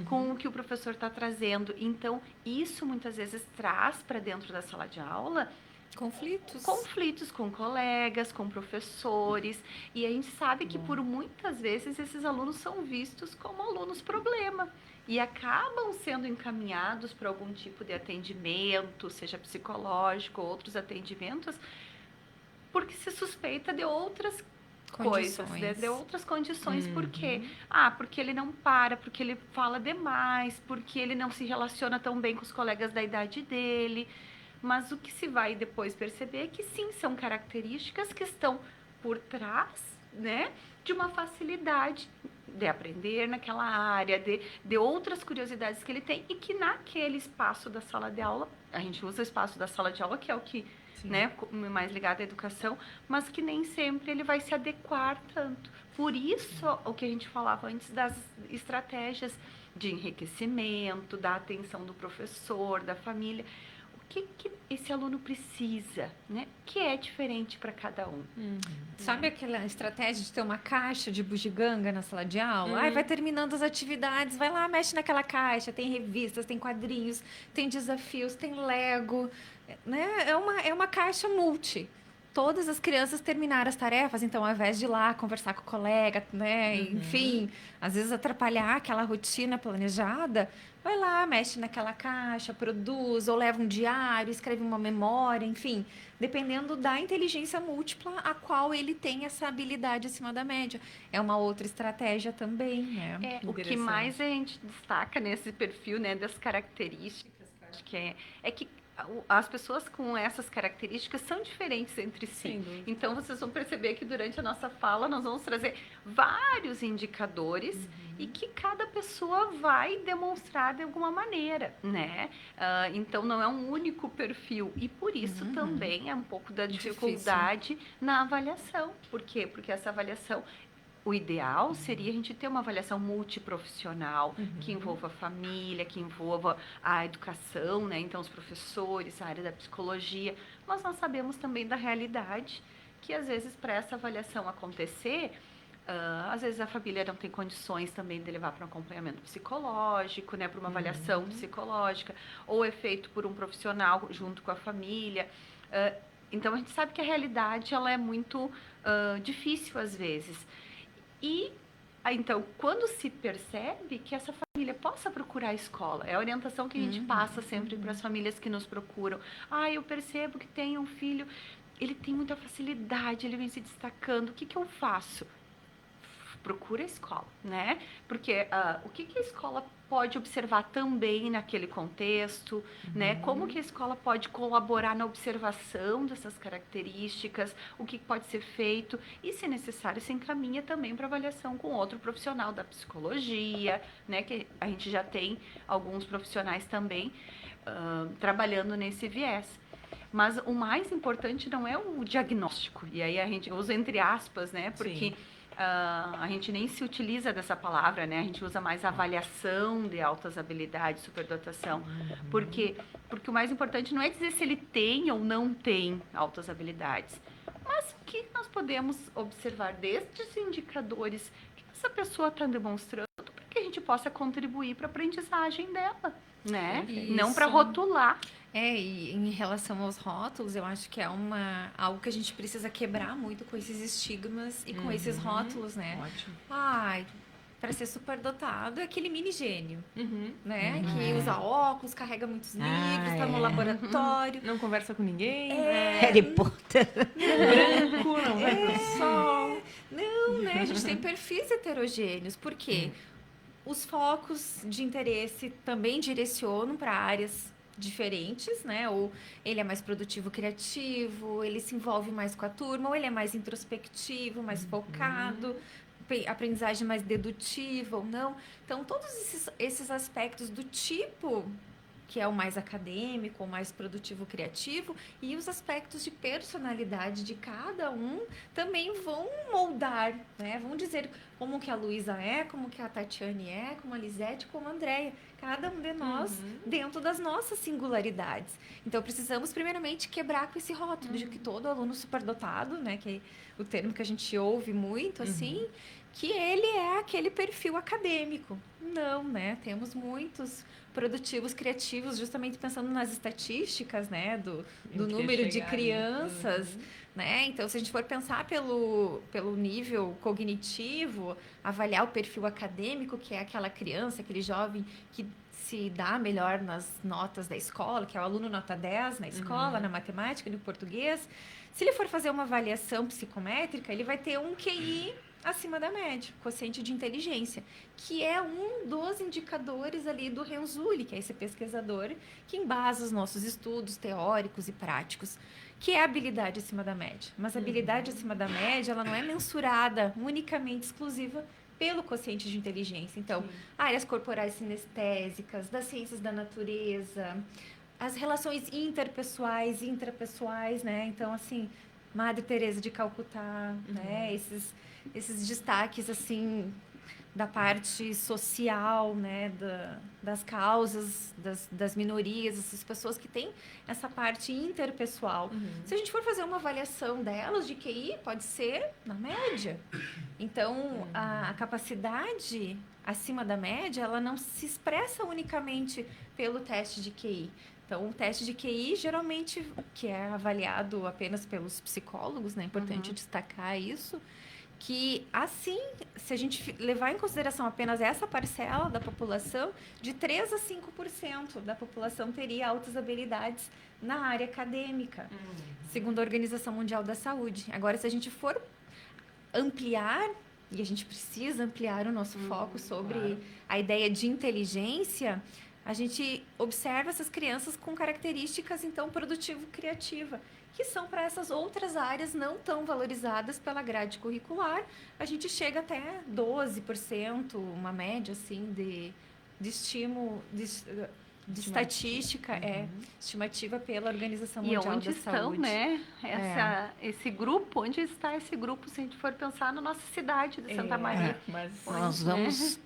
K: com o que o professor está trazendo. Então, isso muitas vezes traz para dentro da sala de aula conflitos com colegas, com professores, e a gente sabe que por muitas vezes esses alunos são vistos como alunos problema e acabam sendo encaminhados para algum tipo de atendimento, seja psicológico ou outros atendimentos, porque se suspeita de outras coisas, de outras condições. Por quê? Porque ele não para, porque ele fala demais, porque ele não se relaciona tão bem com os colegas da idade dele. Mas o que se vai depois perceber é que sim, são características que estão por trás, né, de uma facilidade de aprender naquela área, de outras curiosidades que ele tem, e que naquele espaço da sala de aula, a gente usa o espaço da sala de aula, que é o que, né, mais ligado à educação, mas que nem sempre ele vai se adequar tanto. Por isso, o que a gente falava antes das estratégias de enriquecimento, da atenção do professor, da família. O que esse aluno precisa, né? Que é diferente para cada um.
L: Sabe aquela estratégia de ter uma caixa de bugiganga na sala de aula? Vai terminando as atividades, vai lá, mexe naquela caixa, tem revistas, tem quadrinhos, tem desafios, tem Lego, né? É uma caixa multi. Todas as crianças terminaram as tarefas, então ao invés de ir lá conversar com o colega, né? Enfim, às vezes atrapalhar aquela rotina planejada, vai lá, mexe naquela caixa, produz, ou leva um diário, escreve uma memória, enfim, dependendo da inteligência múltipla a qual ele tem essa habilidade acima da média. É uma outra estratégia também, né?
K: O que mais a gente destaca nesse perfil, né, das características, acho que é que as pessoas com essas características são diferentes entre si. Então, vocês vão perceber que durante a nossa fala nós vamos trazer vários indicadores e que cada pessoa vai demonstrar de alguma maneira, né? Então, não é um único perfil. E por isso também é um pouco da dificuldade na avaliação. Por quê? Porque essa avaliação... O ideal seria a gente ter uma avaliação multiprofissional, que envolva a família, que envolva a educação, né? Então, os professores, a área da psicologia. Mas nós sabemos também da realidade que, às vezes, para essa avaliação acontecer, às vezes a família não tem condições também de levar para um acompanhamento psicológico, né? Para uma avaliação psicológica, ou é feito por um profissional junto com a família. Então, a gente sabe que a realidade ela é muito difícil, às vezes. E, então, quando se percebe que essa família possa procurar a escola, é a orientação que a gente passa sempre para as famílias que nos procuram. Eu percebo que tem um filho, ele tem muita facilidade, ele vem se destacando, o que eu faço? Procura a escola, né? Porque o que a escola pode observar também naquele contexto, né? Como que a escola pode colaborar na observação dessas características, o que pode ser feito e, se necessário, se encaminha também para avaliação com outro profissional da psicologia, né? Que a gente já tem alguns profissionais também trabalhando nesse viés. Mas o mais importante não é o diagnóstico, e aí a gente usa entre aspas, né? Porque... a gente nem se utiliza dessa palavra, né? A gente usa mais avaliação de altas habilidades, superdotação. Por quê? Porque o mais importante não é dizer se ele tem ou não tem altas habilidades, mas o que nós podemos observar destes indicadores que essa pessoa está demonstrando para que a gente possa contribuir para a aprendizagem dela, né? Não para rotular.
L: E em relação aos rótulos, eu acho que é algo que a gente precisa quebrar muito com esses estigmas e com esses rótulos, né?
J: Ótimo.
L: Para ser superdotado é aquele mini gênio, né? Que usa óculos, carrega muitos livros, está no laboratório.
J: Não conversa com ninguém.
I: Harry Potter.
J: Branco, não vai pro sol.
L: Não, né? A gente tem perfis heterogêneos. Por quê? Os focos de interesse também direcionam para áreas diferentes, né? Ou ele é mais produtivo, criativo, ele se envolve mais com a turma, ou ele é mais introspectivo, mais focado. aprendizagem mais dedutiva ou não. Então, todos esses aspectos do tipo que é o mais acadêmico, o mais produtivo, criativo, e os aspectos de personalidade de cada um também vão moldar, né? Vão dizer como que a Luísa é, como que a Tatiane é, como a Lisete, como a Andréia. Cada um de nós dentro das nossas singularidades. Então, precisamos, primeiramente, quebrar com esse rótulo de que todo aluno superdotado, né? Que é o termo que a gente ouve muito, assim, que ele é aquele perfil acadêmico. Não, né? Temos muitos produtivos, criativos, justamente pensando nas estatísticas, né? Do número de crianças, né? Então, se a gente for pensar pelo nível cognitivo, avaliar o perfil acadêmico, que é aquela criança, aquele jovem que se dá melhor nas notas da escola, que é o aluno nota 10 na escola, na matemática, no português. Se ele for fazer uma avaliação psicométrica, ele vai ter um QI acima da média, quociente de inteligência, que é um dos indicadores ali do Renzulli, que é esse pesquisador que embasa os nossos estudos teóricos e práticos, que é a habilidade acima da média. Mas a habilidade acima da média, ela não é mensurada unicamente exclusiva pelo quociente de inteligência. Então, áreas corporais sinestésicas, das ciências da natureza, as relações interpessoais, intrapessoais, né? Então, assim, Madre Teresa de Calcutá, né? Esses destaques, assim, da parte social, né? Das causas, das minorias, essas pessoas que têm essa parte interpessoal. Se a gente for fazer uma avaliação delas de QI, pode ser na média. Então, a capacidade acima da média, ela não se expressa unicamente pelo teste de QI. Então, o teste de QI, geralmente, que é avaliado apenas pelos psicólogos, né? É importante destacar isso, que, assim, se a gente levar em consideração apenas essa parcela da população, de 3% a 5% da população teria altas habilidades na área acadêmica, segundo a Organização Mundial da Saúde. Agora, se a gente for ampliar, e a gente precisa ampliar o nosso foco sobre a ideia de inteligência, a gente observa essas crianças com características, então, produtivo-criativa, que são para essas outras áreas não tão valorizadas pela grade curricular. A gente chega até 12%, uma média, assim, de estímulo, de estatística, estimativa pela Organização Mundial da Saúde.
K: E onde estão, né? Esse grupo, onde está esse grupo, se a gente for pensar na nossa cidade de Santa Maria?
I: Nós vamos,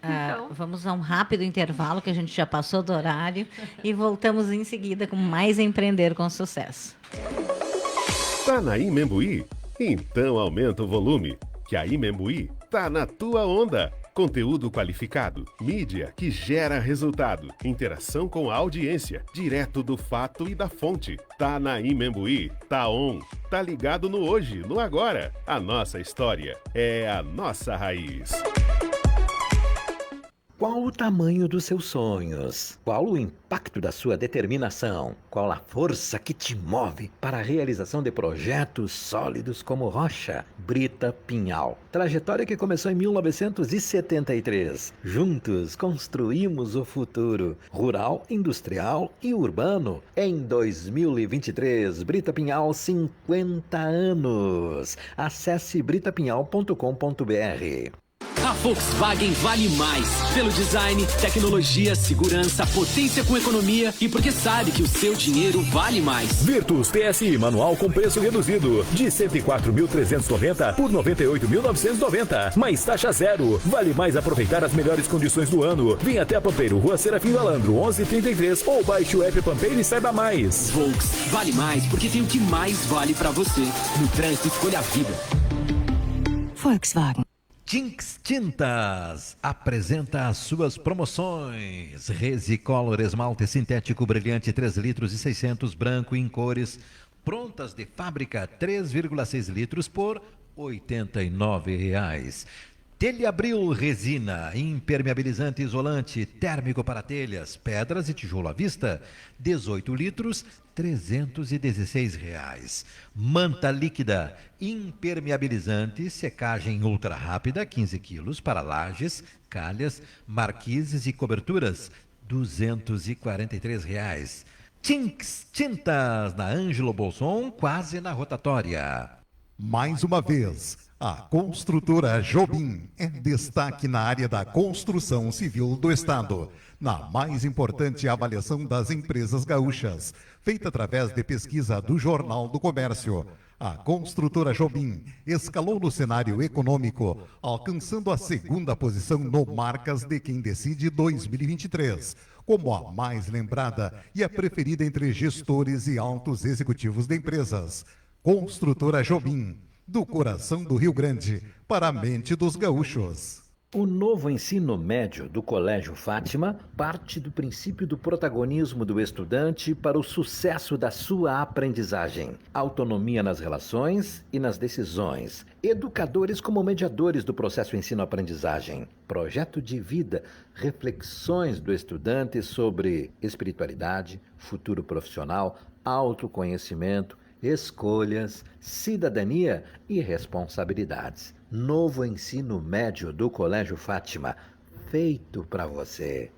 I: vamos a um rápido intervalo, que a gente já passou do horário, e voltamos em seguida com mais Empreender com Sucesso.
E: Tá na Imembuí? Então aumenta o volume, que a Imembuí tá na tua onda. Conteúdo qualificado, mídia que gera resultado, interação com a audiência, direto do fato e da fonte. Tá na Imembuí, tá on, tá ligado no hoje, no agora. A nossa história é a nossa raiz.
M: Qual o tamanho dos seus sonhos? Qual o impacto da sua determinação? Qual a força que te move para a realização de projetos sólidos como rocha? Brita Pinhal. Trajetória que começou em 1973. Juntos construímos o futuro, rural, industrial e urbano. Em 2023, Brita Pinhal, 50 anos. Acesse britapinhal.com.br.
N: A Volkswagen vale mais pelo design, tecnologia, segurança, potência com economia e porque sabe que o seu dinheiro vale mais.
O: Virtus TSI manual com preço reduzido de 104.390 por 98.990, mais taxa zero. Vale mais aproveitar as melhores condições do ano. Vem até a Pampeiro, Rua Serafim Valandro, 1133 ou baixe o app Pampeiro e saiba mais.
N: Volks vale mais porque tem o que mais vale pra você. No trânsito, escolha a vida.
H: Volkswagen. Jinx Tintas apresenta as suas promoções. Resicolor esmalte sintético brilhante 3 litros e 600 branco em cores prontas de fábrica 3,6 litros por R$ 89,00. Telhabril resina, impermeabilizante isolante, térmico para telhas, pedras e tijolo à vista, 18 litros, R$ 316,00. Manta líquida, impermeabilizante, secagem ultra rápida, 15 quilos, para lajes, calhas, marquises e coberturas, R$ 243,00. Jinx Tintas, na Ângelo Bolson, quase na rotatória.
P: Mais uma vez, A construtora Jobim é destaque na área da construção civil do Estado, na mais importante avaliação das empresas gaúchas, feita através de pesquisa do Jornal do Comércio. A construtora Jobim escalou no cenário econômico, alcançando a segunda posição no Marcas de Quem Decide 2023, como a mais lembrada e a preferida entre gestores e altos executivos de empresas. Construtora Jobim, do coração do Rio Grande, para a mente dos gaúchos.
M: O novo ensino médio do Colégio Fátima parte do princípio do protagonismo do estudante para o sucesso da sua aprendizagem. Autonomia nas relações e nas decisões. Educadores como mediadores do processo ensino-aprendizagem. Projeto de vida, reflexões do estudante sobre espiritualidade, futuro profissional, autoconhecimento, escolhas, cidadania e responsabilidades. Novo ensino médio do Colégio Fátima, feito para você.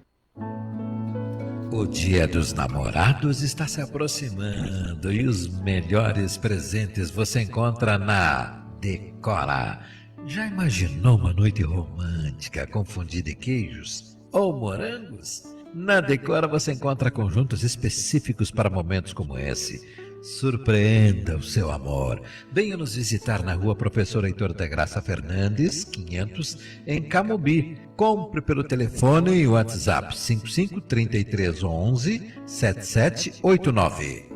H: O Dia dos Namorados está se aproximando e os melhores presentes você encontra na Decora. Já imaginou uma noite romântica com fondue de queijos ou morangos? Na Decora você encontra conjuntos específicos para momentos como esse. Surpreenda o seu amor. Venha nos visitar na rua Professor Heitor da Graça Fernandes, 500, em Camobi. Compre pelo telefone e WhatsApp 55 3311 7789.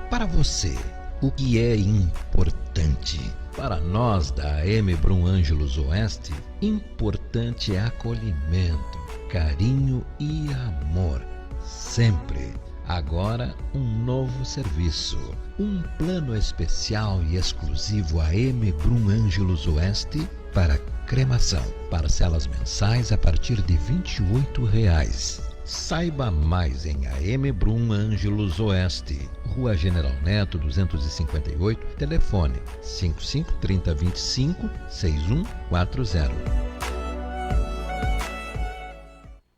H: Para você, o que é importante? Para nós da AM Brum Ângelos Oeste, importante é acolhimento, carinho e amor, sempre. Agora, um novo serviço, um plano especial e exclusivo AM Brum Ângelos Oeste para cremação. Parcelas mensais a partir de R$ 28,00. Saiba mais em AM Brum Ângelos Oeste, Rua General Neto 258, telefone 55 30 25 6140.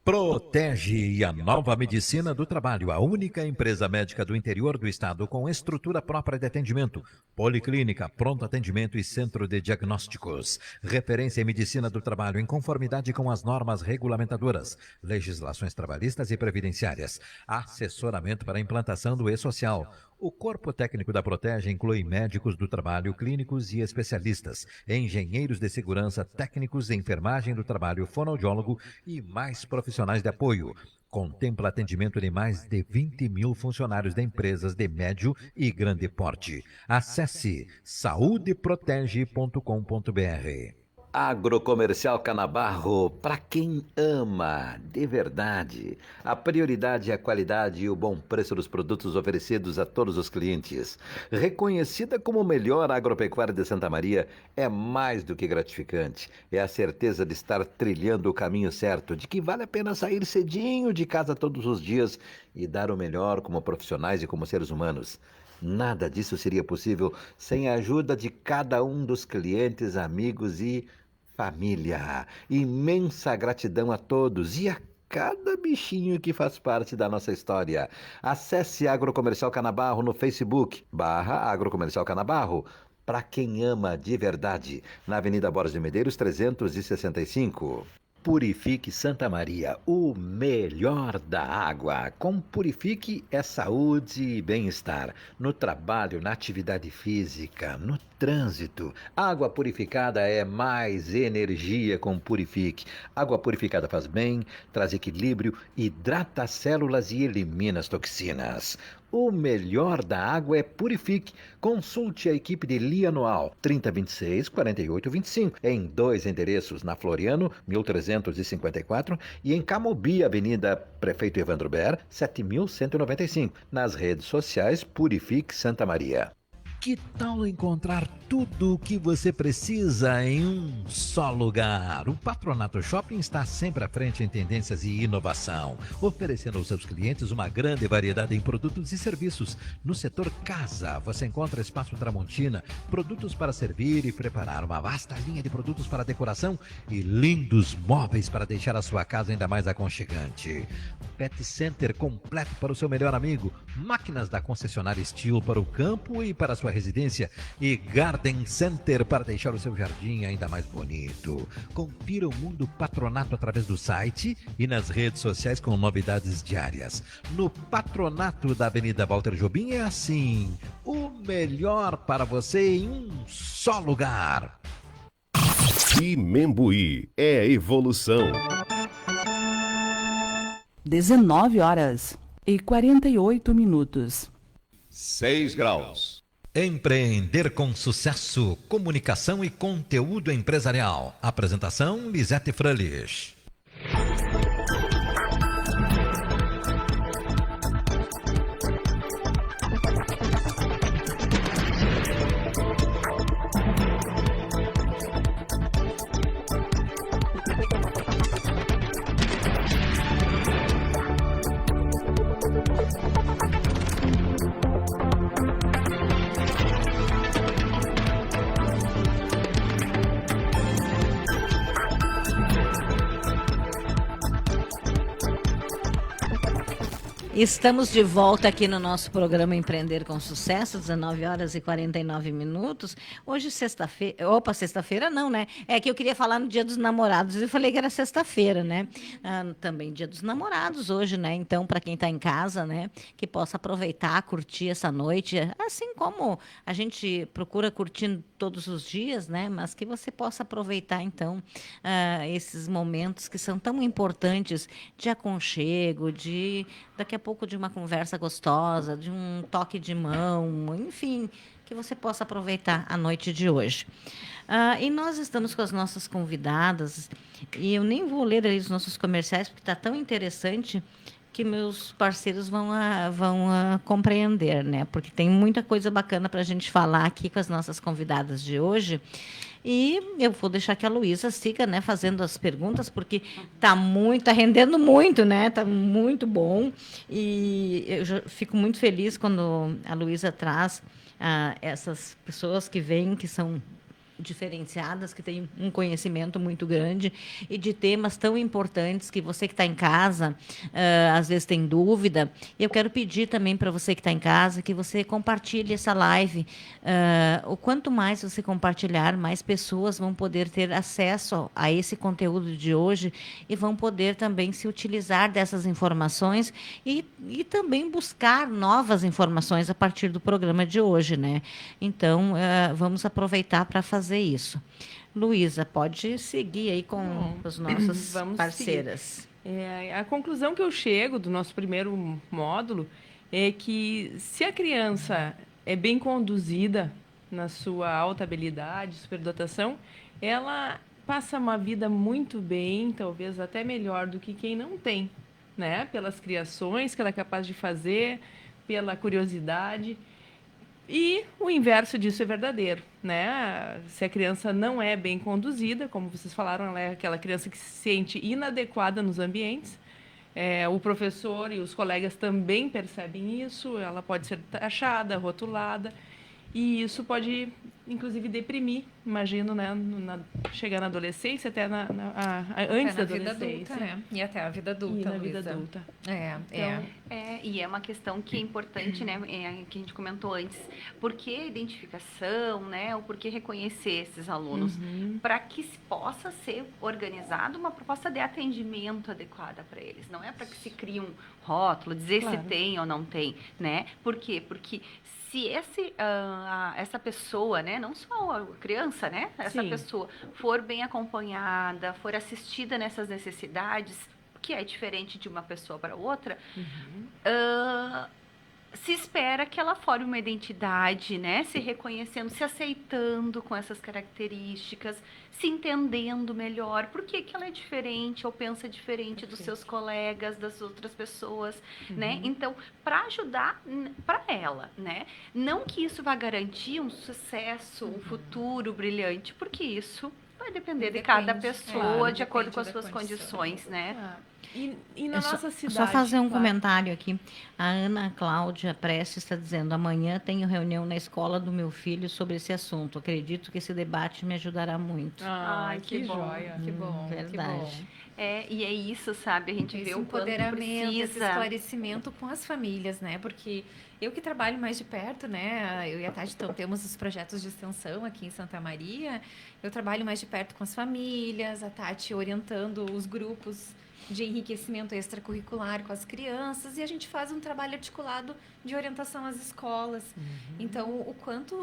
H: Protege a Nova Medicina do Trabalho, a única empresa médica do interior do estado com estrutura própria de atendimento, policlínica, pronto atendimento e centro de diagnósticos. Referência em medicina do trabalho em conformidade com as normas regulamentadoras, legislações trabalhistas e previdenciárias. Assessoramento para implantação do e-social. O corpo técnico da Protege inclui médicos do trabalho, clínicos e especialistas, engenheiros de segurança, técnicos de enfermagem do trabalho, fonoaudiólogo e mais profissionais de apoio. Contempla atendimento de mais de 20 mil funcionários de empresas de médio e grande porte. Acesse saudeprotege.com.br.
M: Agrocomercial Canabarro, para quem ama de verdade. A prioridade é a qualidade e o bom preço dos produtos oferecidos a todos os clientes. Reconhecida como o melhor agropecuária de Santa Maria, é mais do que gratificante. É a certeza de estar trilhando o caminho certo, de que vale a pena sair cedinho de casa todos os dias e dar o melhor como profissionais e como seres humanos. Nada disso seria possível sem a ajuda de cada um dos clientes, amigos e família. Imensa gratidão a todos e a cada bichinho que faz parte da nossa história. Acesse Agrocomercial Canabarro no Facebook, /Agrocomercial Canabarro, para quem ama de verdade, na Avenida Borges de Medeiros 365. Purifique Santa Maria, o melhor da água. Com Purifique é saúde e bem-estar. No trabalho, na atividade física, no trânsito. Água purificada é mais energia com Purifique. Água purificada faz bem, traz equilíbrio, hidrata as células e elimina as toxinas. O melhor da água é Purifique. Consulte a equipe de Lianual 3026-4825 em 2 endereços, na Floriano 1354 e em Camobi, Avenida Prefeito Evandro Ber 7195. Nas redes sociais Purifique Santa Maria. Que tal encontrar tudo o que você precisa em um só lugar? O Patronato Shopping está sempre à frente em tendências e inovação, oferecendo aos seus clientes uma grande variedade em produtos e serviços. No setor casa, você encontra espaço Tramontina, produtos para servir e preparar, uma vasta linha de produtos para decoração e lindos móveis para deixar a sua casa ainda mais aconchegante. Pet Center completo para o seu melhor amigo, máquinas da concessionária Steel para o campo e para a sua residência e Garden Center para deixar o seu jardim ainda mais bonito. Confira o Mundo Patronato através do site e nas redes sociais com novidades diárias. No Patronato da Avenida Walter Jobim é assim, o melhor para você em um só lugar.
E: Imembuí é evolução.
Q: 19h48.
H: 6 graus. Empreender com sucesso, comunicação e conteúdo empresarial. Apresentação Lisete Frölich.
I: Estamos de volta aqui no nosso programa Empreender com Sucesso, 19h49. Hoje, sexta-feira. Opa, sexta-feira não, né? É que eu queria falar no Dia dos Namorados. Eu falei que era sexta-feira, né? Também Dia dos Namorados hoje, né? Então, para quem está em casa, né? Que possa aproveitar, curtir essa noite. Assim como a gente procura curtir todos os dias, né? Mas que você possa aproveitar, então, esses momentos que são tão importantes de aconchego, daqui a pouco de uma conversa gostosa, de um toque de mão, enfim, que você possa aproveitar a noite de hoje. E nós estamos com as nossas convidadas, e eu nem vou ler aí os nossos comerciais, porque está tão interessante que meus parceiros vão compreender, né? Porque tem muita coisa bacana para a gente falar aqui com as nossas convidadas de hoje. E eu vou deixar que a Luísa siga, né, fazendo as perguntas, porque tá rendendo muito, né? Tá muito bom. E eu já fico muito feliz quando a Luísa traz essas pessoas que vêm, que são diferenciadas, que têm um conhecimento muito grande e de temas tão importantes que você que está em casa, às vezes tem dúvida. E eu quero pedir também para você que está em casa que você compartilhe essa live. O quanto mais você compartilhar, mais pessoas vão poder ter acesso a esse conteúdo de hoje e vão poder também se utilizar dessas informações e também buscar novas informações a partir do programa de hoje, né? Então, vamos aproveitar para fazer isso. Luísa, pode seguir aí com os nossos parceiras.
J: A conclusão que eu chego do nosso primeiro módulo é que se a criança é bem conduzida na sua alta habilidade, superdotação, ela passa uma vida muito bem, talvez até melhor do que quem não tem, né? Pelas criações que ela é capaz de fazer, pela curiosidade. E o inverso disso é verdadeiro, né? Se a criança não é bem conduzida, como vocês falaram, ela é aquela criança que se sente inadequada nos ambientes. O professor e os colegas também percebem isso, ela pode ser taxada, rotulada, e isso pode, inclusive, deprimir, imagino, né? Chegar na adolescência, até antes da adolescência.
L: Vida adulta, né? E até a vida adulta,
J: e na vida adulta.
K: E é uma questão que é importante, né? Que a gente comentou antes. Por que identificação, né? Ou por que reconhecer esses alunos? Para que se possa ser organizado uma proposta de atendimento adequada para eles. Não é para que se crie um rótulo, dizer se tem ou não tem, né? Por quê? Porque se essa pessoa, né, não só a criança, né, essa pessoa for bem acompanhada, for assistida nessas necessidades, que é diferente de uma pessoa para outra, se espera que ela forme uma identidade, né? Se reconhecendo, se aceitando com essas características, se entendendo melhor. Por que ela é diferente ou pensa diferente dos seus colegas, das outras pessoas, né? Então, para ajudar para ela, né? Não que isso vá garantir um sucesso, um futuro brilhante, porque isso vai depender de cada pessoa, de acordo com as suas condições, né?
J: E na nossa cidade...
I: Só fazer um comentário aqui. A Ana Cláudia Prestes está dizendo: amanhã tenho reunião na escola do meu filho sobre esse assunto. Acredito que esse debate me ajudará muito.
J: Que joia.
L: Que bom.
I: Verdade.
K: E é isso, sabe? A gente vê o quanto
L: empoderamento, esse
K: precisa.
L: esclarecimento com as famílias, né? Porque eu que trabalho mais de perto, né? Eu e a Tati, então, temos os projetos de extensão aqui em Santa Maria. Eu trabalho mais de perto com as famílias, a Tati orientando os grupos de enriquecimento extracurricular com as crianças, e a gente faz um trabalho articulado de orientação às escolas. Então, o quanto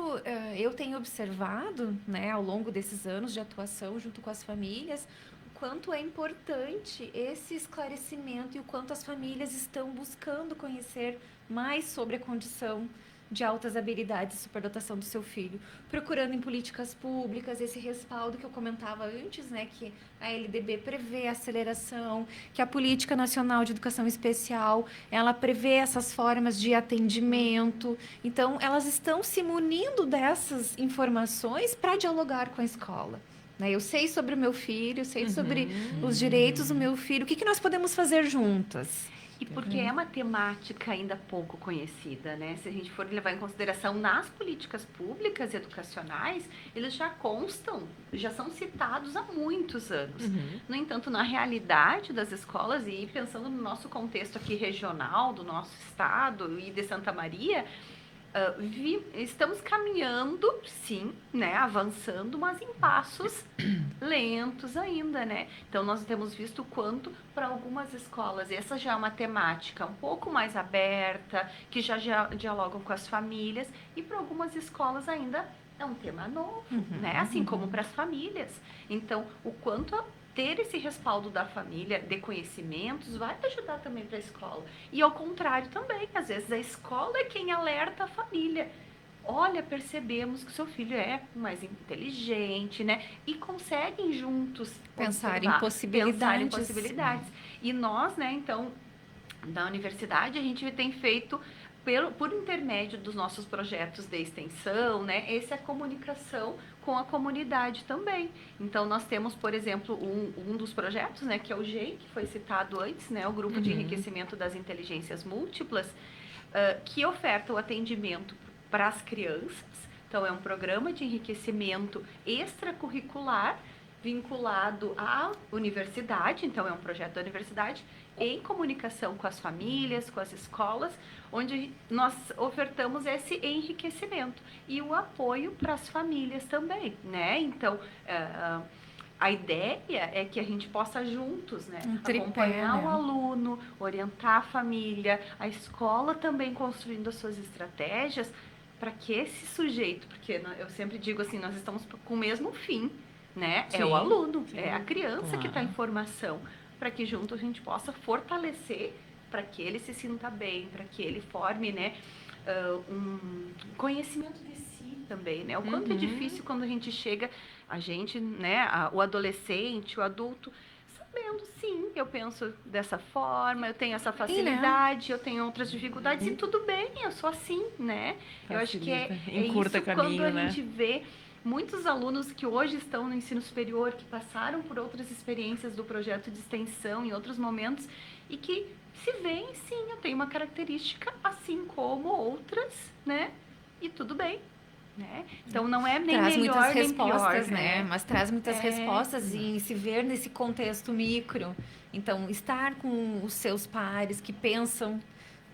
L: eu tenho observado, né, ao longo desses anos de atuação junto com as famílias, o quanto é importante esse esclarecimento e o quanto as famílias estão buscando conhecer mais sobre a condição de altas habilidades e superdotação do seu filho, procurando em políticas públicas esse respaldo que eu comentava antes, né, que a LDB prevê a aceleração, que a Política Nacional de Educação Especial, ela prevê essas formas de atendimento. Então, elas estão se munindo dessas informações para dialogar com a escola. Eu sei sobre o meu filho, eu sei sobre os direitos do meu filho, o que nós podemos fazer juntas?
K: E porque é uma temática ainda pouco conhecida, né? Se a gente for levar em consideração nas políticas públicas e educacionais, eles já constam, já são citados há muitos anos. No entanto, na realidade das escolas, e pensando no nosso contexto aqui regional, do nosso estado e de Santa Maria, estamos caminhando, sim, né, avançando, mas em passos lentos ainda, né? Então, nós temos visto o quanto para algumas escolas essa já é uma temática um pouco mais aberta, que já dialogam com as famílias, e para algumas escolas ainda é um tema novo, né? Assim como para as famílias. Então, o quanto ter esse respaldo da família, de conhecimentos, vai ajudar também para a escola. E ao contrário também, às vezes a escola é quem alerta a família. Olha, percebemos que o seu filho é mais inteligente, né? E conseguem juntos
L: pensar em possibilidades.
K: E nós, né, então, da universidade, a gente tem feito, por intermédio dos nossos projetos de extensão, né, essa é a comunicação com a comunidade também. Então, nós temos, por exemplo, um dos projetos, né, que é o GEI, que foi citado antes, né, o Grupo de Enriquecimento das Inteligências Múltiplas, que oferta o atendimento para as crianças. Então, é um programa de enriquecimento extracurricular vinculado à universidade, então é um projeto da universidade, em comunicação com as famílias, com as escolas, onde nós ofertamos esse enriquecimento e o apoio para as famílias também, né? Então, a ideia é que a gente possa juntos, né, acompanhar o aluno, orientar a família, a escola também construindo as suas estratégias para que esse sujeito, porque eu sempre digo assim, nós estamos com o mesmo fim, né? Sim, é o aluno, é a criança que está em formação, para que junto a gente possa fortalecer, para que ele se sinta bem, para que ele forme, né, um conhecimento de si também, né? O quanto é difícil quando a gente chega, a gente, né, o adolescente, o adulto, sabendo, sim, eu penso dessa forma, eu tenho essa facilidade, eu tenho outras dificuldades, e tudo bem, eu sou assim, né? Facilita. Eu acho que é
J: Encurta
K: isso
J: caminho,
K: quando a
J: né?
K: gente vê muitos alunos que hoje estão no ensino superior, que passaram por outras experiências do projeto de extensão em outros momentos e que se veem, sim, eu tenho uma característica assim como outras, né? E tudo bem, né? Então, não é nem
L: traz
K: melhor
L: muitas
K: nem
L: respostas,
K: pior, né?
L: Mas traz muitas respostas e se ver nesse contexto micro. Então, estar com os seus pares que pensam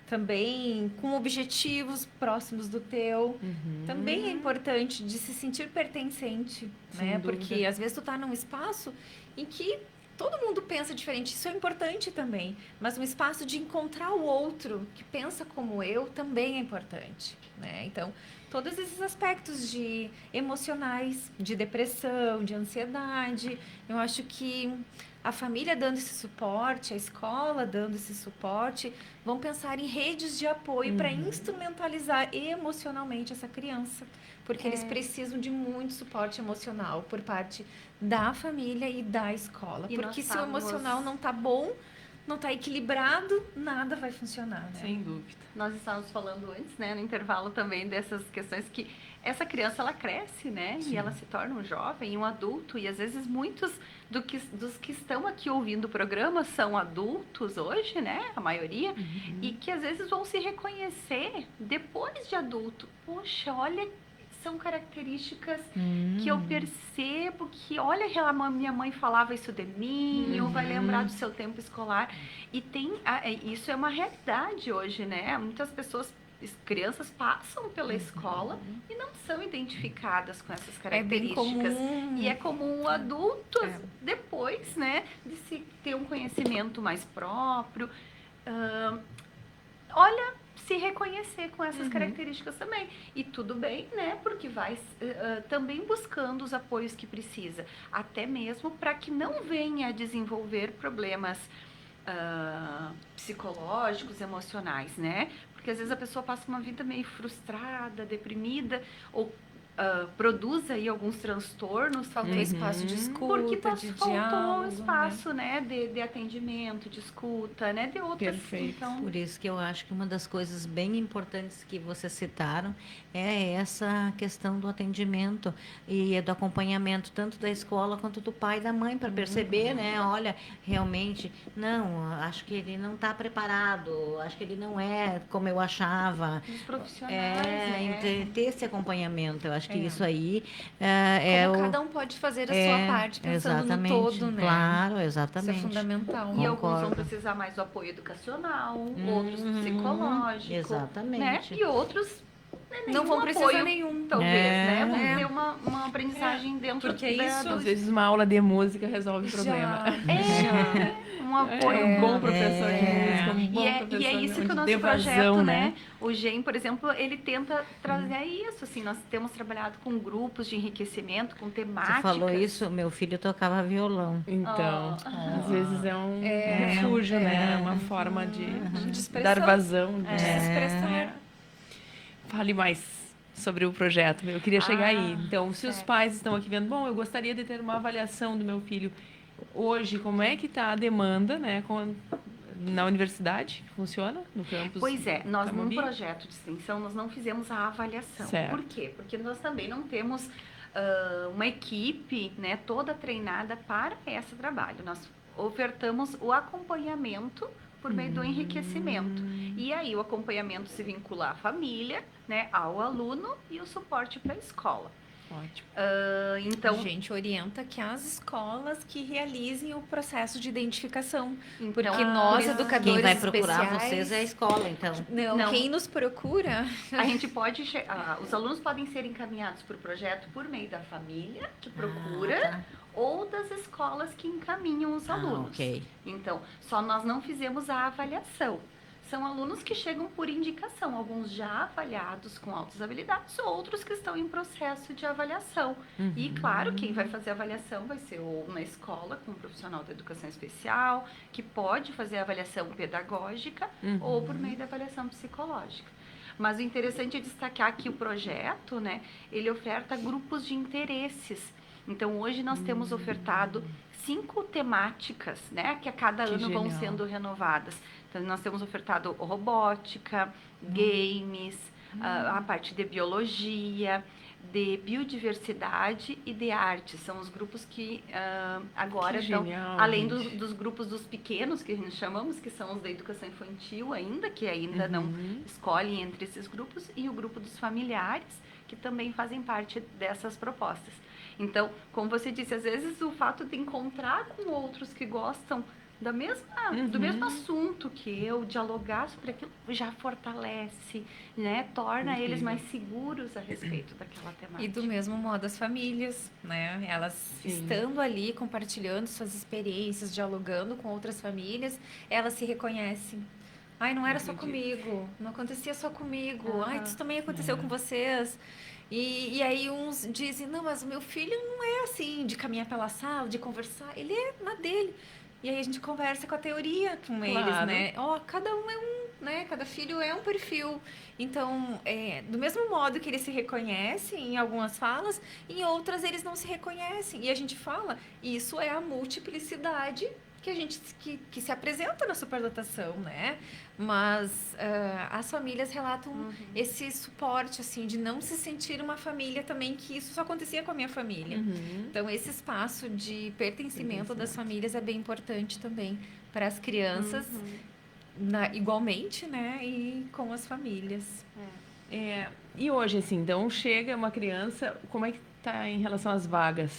L: também com objetivos próximos do teu, também é importante de se sentir pertencente, né? Porque às vezes tu tá num espaço em que todo mundo pensa diferente, isso é importante também, mas um espaço de encontrar o outro que pensa como eu também é importante, né? Então, todos esses aspectos emocionais, de depressão, de ansiedade, eu acho que a família dando esse suporte, a escola dando esse suporte, vão pensar em redes de apoio para instrumentalizar emocionalmente essa criança. Porque eles precisam de muito suporte emocional por parte da família e da escola.
K: E
L: porque se o emocional não está bom, não está equilibrado, nada vai funcionar, né?
J: Sem dúvida.
K: Nós estávamos falando antes, né, no intervalo também dessas questões que essa criança, ela cresce, né? Sim. E ela se torna um jovem, um adulto. E às vezes muitos dos que estão aqui ouvindo o programa são adultos hoje, né? A maioria. E que às vezes vão se reconhecer depois de adulto. Poxa, olha, são características que eu percebo que, olha, minha mãe falava isso de mim, ou vai lembrar do seu tempo escolar. E isso é uma realidade hoje, né? Muitas pessoas, crianças passam pela escola e não são identificadas com essas características.
L: É bem comum.
K: E é comum adultos, depois, né, de se ter um conhecimento mais próprio, se reconhecer com essas características também. E tudo bem, né? Porque vai também buscando os apoios que precisa. Até mesmo para que não venha a desenvolver problemas psicológicos, emocionais, né? Porque às vezes a pessoa passa uma vida meio frustrada, deprimida, ou produz aí alguns transtornos.
L: Faltou espaço de escuta,
K: porque faltou
L: diálogo,
K: espaço, né? De atendimento, de escuta, né? De outras.
I: Perfeito.
K: Então,
I: por isso que eu acho que uma das coisas bem importantes que vocês citaram é essa questão do atendimento e do acompanhamento tanto da escola quanto do pai e da mãe para perceber, né? Olha, realmente, não, acho que ele não está preparado, acho que ele não é como eu achava.
K: Os profissionais,
I: ter esse acompanhamento, eu acho que isso aí
L: como cada um pode fazer a sua parte pensando no todo, né?
I: Claro, exatamente.
L: Isso é fundamental.
K: E alguns vão precisar mais do apoio educacional, outros psicológico.
I: Exatamente.
K: Né? E outros
L: não vão precisar nenhum,
K: talvez, né? Vão ter uma aprendizagem dentro
J: porque isso, às vezes, uma aula de música resolve o problema.
K: Um apoio.
J: Um bom professor de música, um bom professor
K: e é isso que o nosso projeto, né? O GEM, por exemplo, ele tenta trazer isso, assim, nós temos trabalhado com grupos de enriquecimento, com temáticas.
I: Você falou isso, meu filho tocava violão.
J: Então, às vezes é um refúgio, né? Uma forma de dar vazão, de
L: se expressar.
J: Fale mais sobre o projeto. Eu queria chegar aí. Então, se os pais estão aqui vendo, bom, eu gostaria de ter uma avaliação do meu filho. Hoje, como é que está a demanda, né, na universidade? Funciona no campus?
K: Pois é, nós num projeto de extensão, nós não fizemos a avaliação.
J: Certo.
K: Por quê? Porque nós também não temos uma equipe, né, toda treinada para esse trabalho. Nós ofertamos o acompanhamento por meio do enriquecimento. E aí o acompanhamento se vincula à família, né, ao aluno e o suporte para a escola.
J: Ótimo.
L: Então, a gente orienta que as escolas que realizem o processo de identificação.
K: Então,
L: porque nós, educadores
I: quem vai procurar
L: especiais,
I: vocês é a escola, então.
L: Não, quem nos procura...
K: A gente pode... os alunos podem ser encaminhados para o projeto por meio da família, que procura, ou das escolas que encaminham os alunos.
I: Okay.
K: Então, só nós não fizemos a avaliação. São alunos que chegam por indicação, alguns já avaliados com altas habilidades, outros que estão em processo de avaliação. E, claro, quem vai fazer a avaliação vai ser ou na escola, com um profissional da educação especial, que pode fazer a avaliação pedagógica, ou por meio da avaliação psicológica. Mas o interessante é destacar que o projeto, né, ele oferta grupos de interesses. Então, hoje nós temos ofertado 5 temáticas, né, que a cada ano vão sendo renovadas. Então, nós temos ofertado robótica, games, a parte de biologia, de biodiversidade e de arte. São os grupos que agora estão, além dos grupos dos pequenos, que a gente chamamos, que são os da educação infantil ainda, que ainda não escolhem entre esses grupos, e o grupo dos familiares, que também fazem parte dessas propostas. Então, como você disse, às vezes o fato de encontrar com outros que gostam do mesmo assunto que eu, dialogar sobre aquilo, já fortalece, né? Torna eles mais seguros a respeito daquela temática.
L: E do mesmo modo as famílias, né? Elas estando ali, compartilhando suas experiências, dialogando com outras famílias, elas se reconhecem. Ai, não era só comigo, não acontecia só comigo. Ai, isso também aconteceu com vocês. E aí uns dizem, não, mas o meu filho não é assim, de caminhar pela sala, de conversar, ele é na dele. E aí a gente conversa com a teoria com eles, né? Cada um é um, né? Cada filho é um perfil. Então, do mesmo modo que eles se reconhecem em algumas falas, em outras eles não se reconhecem. E a gente fala, isso é a multiplicidade que a gente que se apresenta na superdotação, né? Mas as famílias relatam esse suporte, assim, de não se sentir uma família também, que isso só acontecia com a minha família. Então, esse espaço de pertencimento das famílias é bem importante também para as crianças, igualmente, né? E com as famílias.
J: E hoje, assim, então, chega uma criança, como é que está em relação às vagas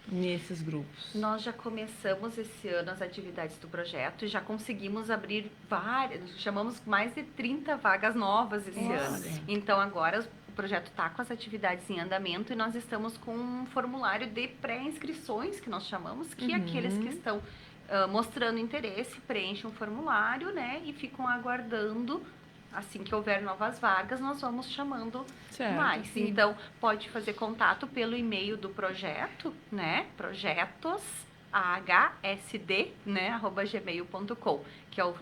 J: nesses grupos?
K: Nós já começamos esse ano as atividades do projeto e já conseguimos abrir chamamos mais de 30 vagas novas esse ano. Então agora o projeto está com as atividades em andamento e nós estamos com um formulário de pré-inscrições, que nós chamamos, que aqueles que estão mostrando interesse preenchem um formulário, né, e ficam aguardando. Assim que houver novas vagas, nós vamos chamando mais. Sim. Então, pode fazer contato pelo e-mail do projeto, né? projetosahsd, né? @gmail.com, que é o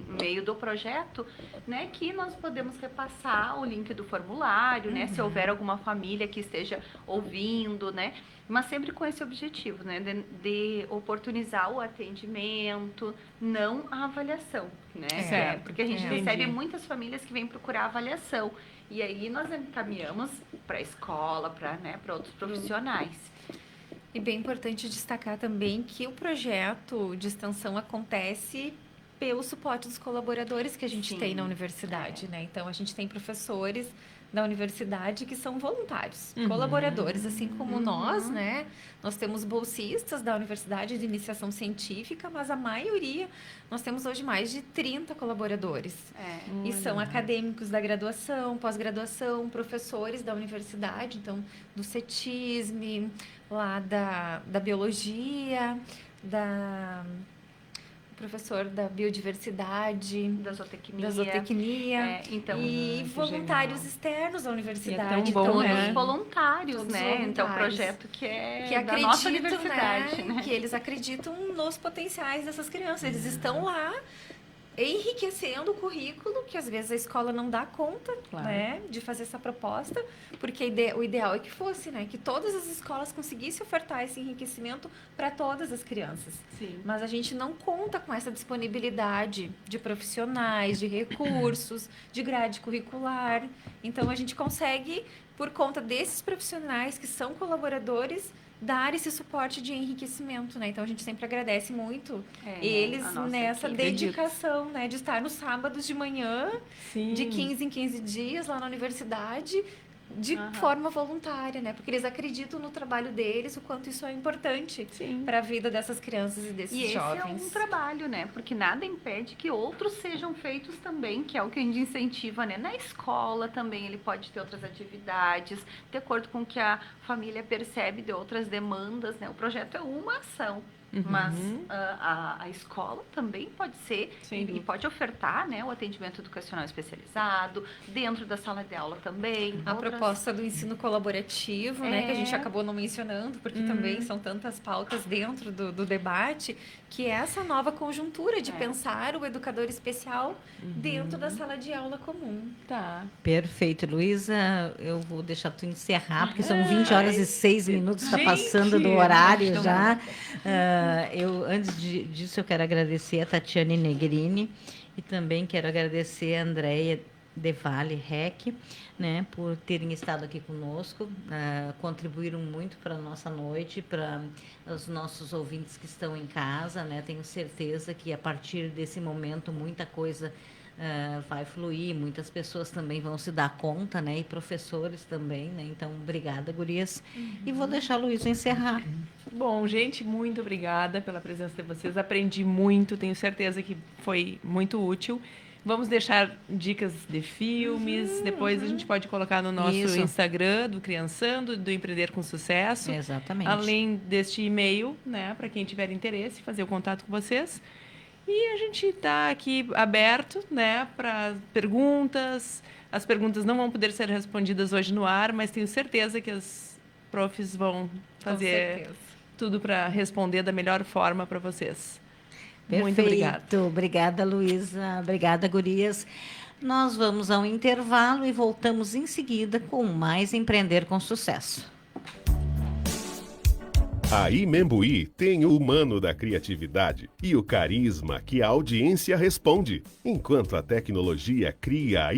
K: e-mail do projeto, né? Que nós podemos repassar o link do formulário, né? Se houver alguma família que esteja ouvindo, né? Mas sempre com esse objetivo, né? De oportunizar o atendimento, não a avaliação, né? Porque a gente recebe muitas famílias que vêm procurar avaliação. E aí nós encaminhamos para a escola, para outros profissionais.
L: E bem importante destacar também que o projeto de extensão acontece pelo suporte dos colaboradores que a gente tem na universidade, né? Então, a gente tem professores da universidade que são voluntários, colaboradores, assim como nós, né? Nós temos bolsistas da universidade de iniciação científica, mas a maioria, nós temos hoje mais de 30 colaboradores. E são acadêmicos da graduação, pós-graduação, professores da universidade, então, do CETISM, lá da biologia, professor da biodiversidade,
K: da zootecnia,
L: então, e voluntários externos da universidade.
K: Todos voluntários, né? Então, o projeto que da nossa universidade, né?
L: Que eles acreditam nos potenciais dessas crianças. Eles estão lá enriquecendo o currículo, que às vezes a escola não dá conta, né, de fazer essa proposta, porque o ideal é que fosse, né, que todas as escolas conseguissem ofertar esse enriquecimento para todas as crianças. Mas a gente não conta com essa disponibilidade de profissionais, de recursos, de grade curricular. Então, a gente consegue, por conta desses profissionais que são colaboradores, dar esse suporte de enriquecimento, né? Então, a gente sempre agradece muito eles nessa dedicação, né? De estar nos sábados de manhã, de 15 em 15 dias, lá na universidade, de forma voluntária, né? Porque eles acreditam no trabalho deles, o quanto isso é importante para a vida dessas crianças e desses jovens.
K: E esse é um trabalho, né? Porque nada impede que outros sejam feitos também, que é o que a gente incentiva, né? Na escola também ele pode ter outras atividades, de acordo com o que a família percebe de outras demandas, né? O projeto é uma ação. Mas a escola também pode ser e pode ofertar, né, o atendimento educacional especializado dentro da sala de aula também.
L: A proposta do ensino colaborativo, né, que a gente acabou não mencionando, porque também são tantas pautas dentro do debate, que é essa nova conjuntura de pensar o educador especial dentro da sala de aula comum.
I: Perfeito, Luísa. Eu vou deixar tu encerrar, porque são 20 horas e 6 minutos, está passando do horário já. Antes disso, eu quero agradecer a Tatiane Negrini e também quero agradecer a Andréia Devalle Rec, né, por terem estado aqui conosco, contribuíram muito para a nossa noite, para os nossos ouvintes que estão em casa, né? Tenho certeza que a partir desse momento muita coisa vai fluir, muitas pessoas também vão se dar conta, né? E professores também, né? Então, obrigada, gurias. E vou deixar a Luísa encerrar.
J: Bom, gente, muito obrigada pela presença de vocês. Aprendi muito, tenho certeza que foi muito útil. Vamos deixar dicas de filmes, depois a gente pode colocar no nosso Instagram do Criançando, do Empreender com Sucesso.
I: Exatamente.
J: Além deste e-mail, né, para quem tiver interesse, fazer o contato com vocês. E a gente está aqui aberto, né, para perguntas. As perguntas não vão poder ser respondidas hoje no ar, mas tenho certeza que as profs vão fazer tudo para responder da melhor forma para vocês.
I: Perfeito.
J: Muito obrigada.
I: Obrigada, Luísa. Obrigada, gurias. Nós vamos ao intervalo e voltamos em seguida com mais Empreender com Sucesso.
E: A Imembuí tem o humano da criatividade e o carisma que a audiência responde, enquanto a tecnologia cria a